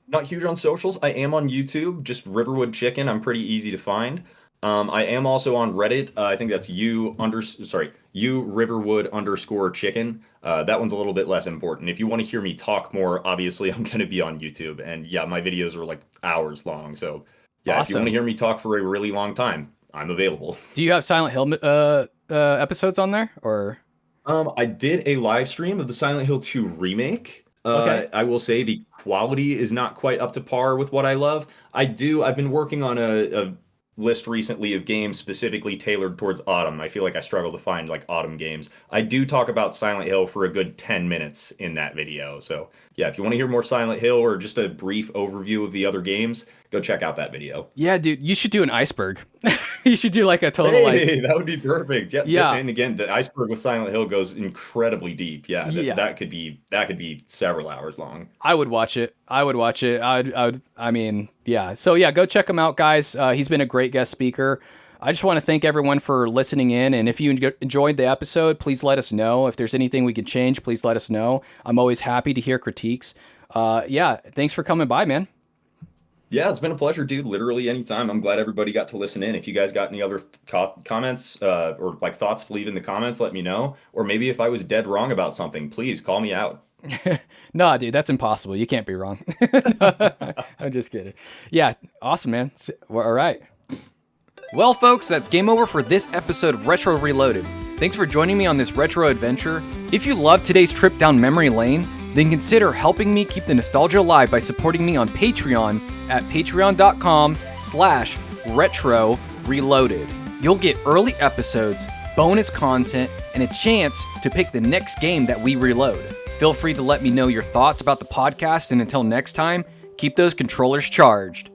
Not huge on socials. I am on YouTube, just Riverwood Chicken. I'm pretty easy to find. I am also on Reddit. I think that's you Riverwood underscore chicken. That one's a little bit less important. If you want to hear me talk more, obviously I'm going to be on YouTube. And yeah, my videos are like hours long. So yeah, if you want to Awesome. hear me talk for a really long time, I'm available. Do you have Silent Hill episodes on there or? I did a live stream of the Silent Hill 2 remake. Okay. I will say the quality is not quite up to par with what I love. I've been working on a list recently of games specifically tailored towards autumn. I feel like I struggle to find like autumn games. I do talk about Silent Hill for a good 10 minutes in that video. So yeah, if you want to hear more Silent Hill or just a brief overview of the other games, go check out that video. Yeah, dude, you should do an iceberg. You should do like a total Hey, that would be perfect. Yep. yeah, And again, the iceberg with Silent Hill goes incredibly deep. Yeah, yeah. that could be several hours long. I would watch it. I would watch it. I mean, yeah. So yeah, go check him out, guys. He's been a great guest speaker. I just want to thank everyone for listening in. And if you enjoyed the episode, please let us know. If there's anything we could change, please let us know. I'm always happy to hear critiques. Yeah, thanks for coming by, man. Yeah, it's been a pleasure, dude. Literally anytime. I'm glad everybody got to listen in. If you guys got any other comments or like thoughts to leave in the comments, let me know. Or maybe if I was dead wrong about something, please call me out. No, dude, that's impossible. You can't be wrong. I'm just kidding. Yeah, awesome, man. All right. Well, folks, that's game over for this episode of Retro Reloaded. Thanks for joining me on this retro adventure. If you loved today's trip down memory lane, then consider helping me keep the nostalgia alive by supporting me on Patreon at patreon.com/retro reloaded. You'll get early episodes, bonus content, and a chance to pick the next game that we reload. Feel free to let me know your thoughts about the podcast, and until next time, keep those controllers charged.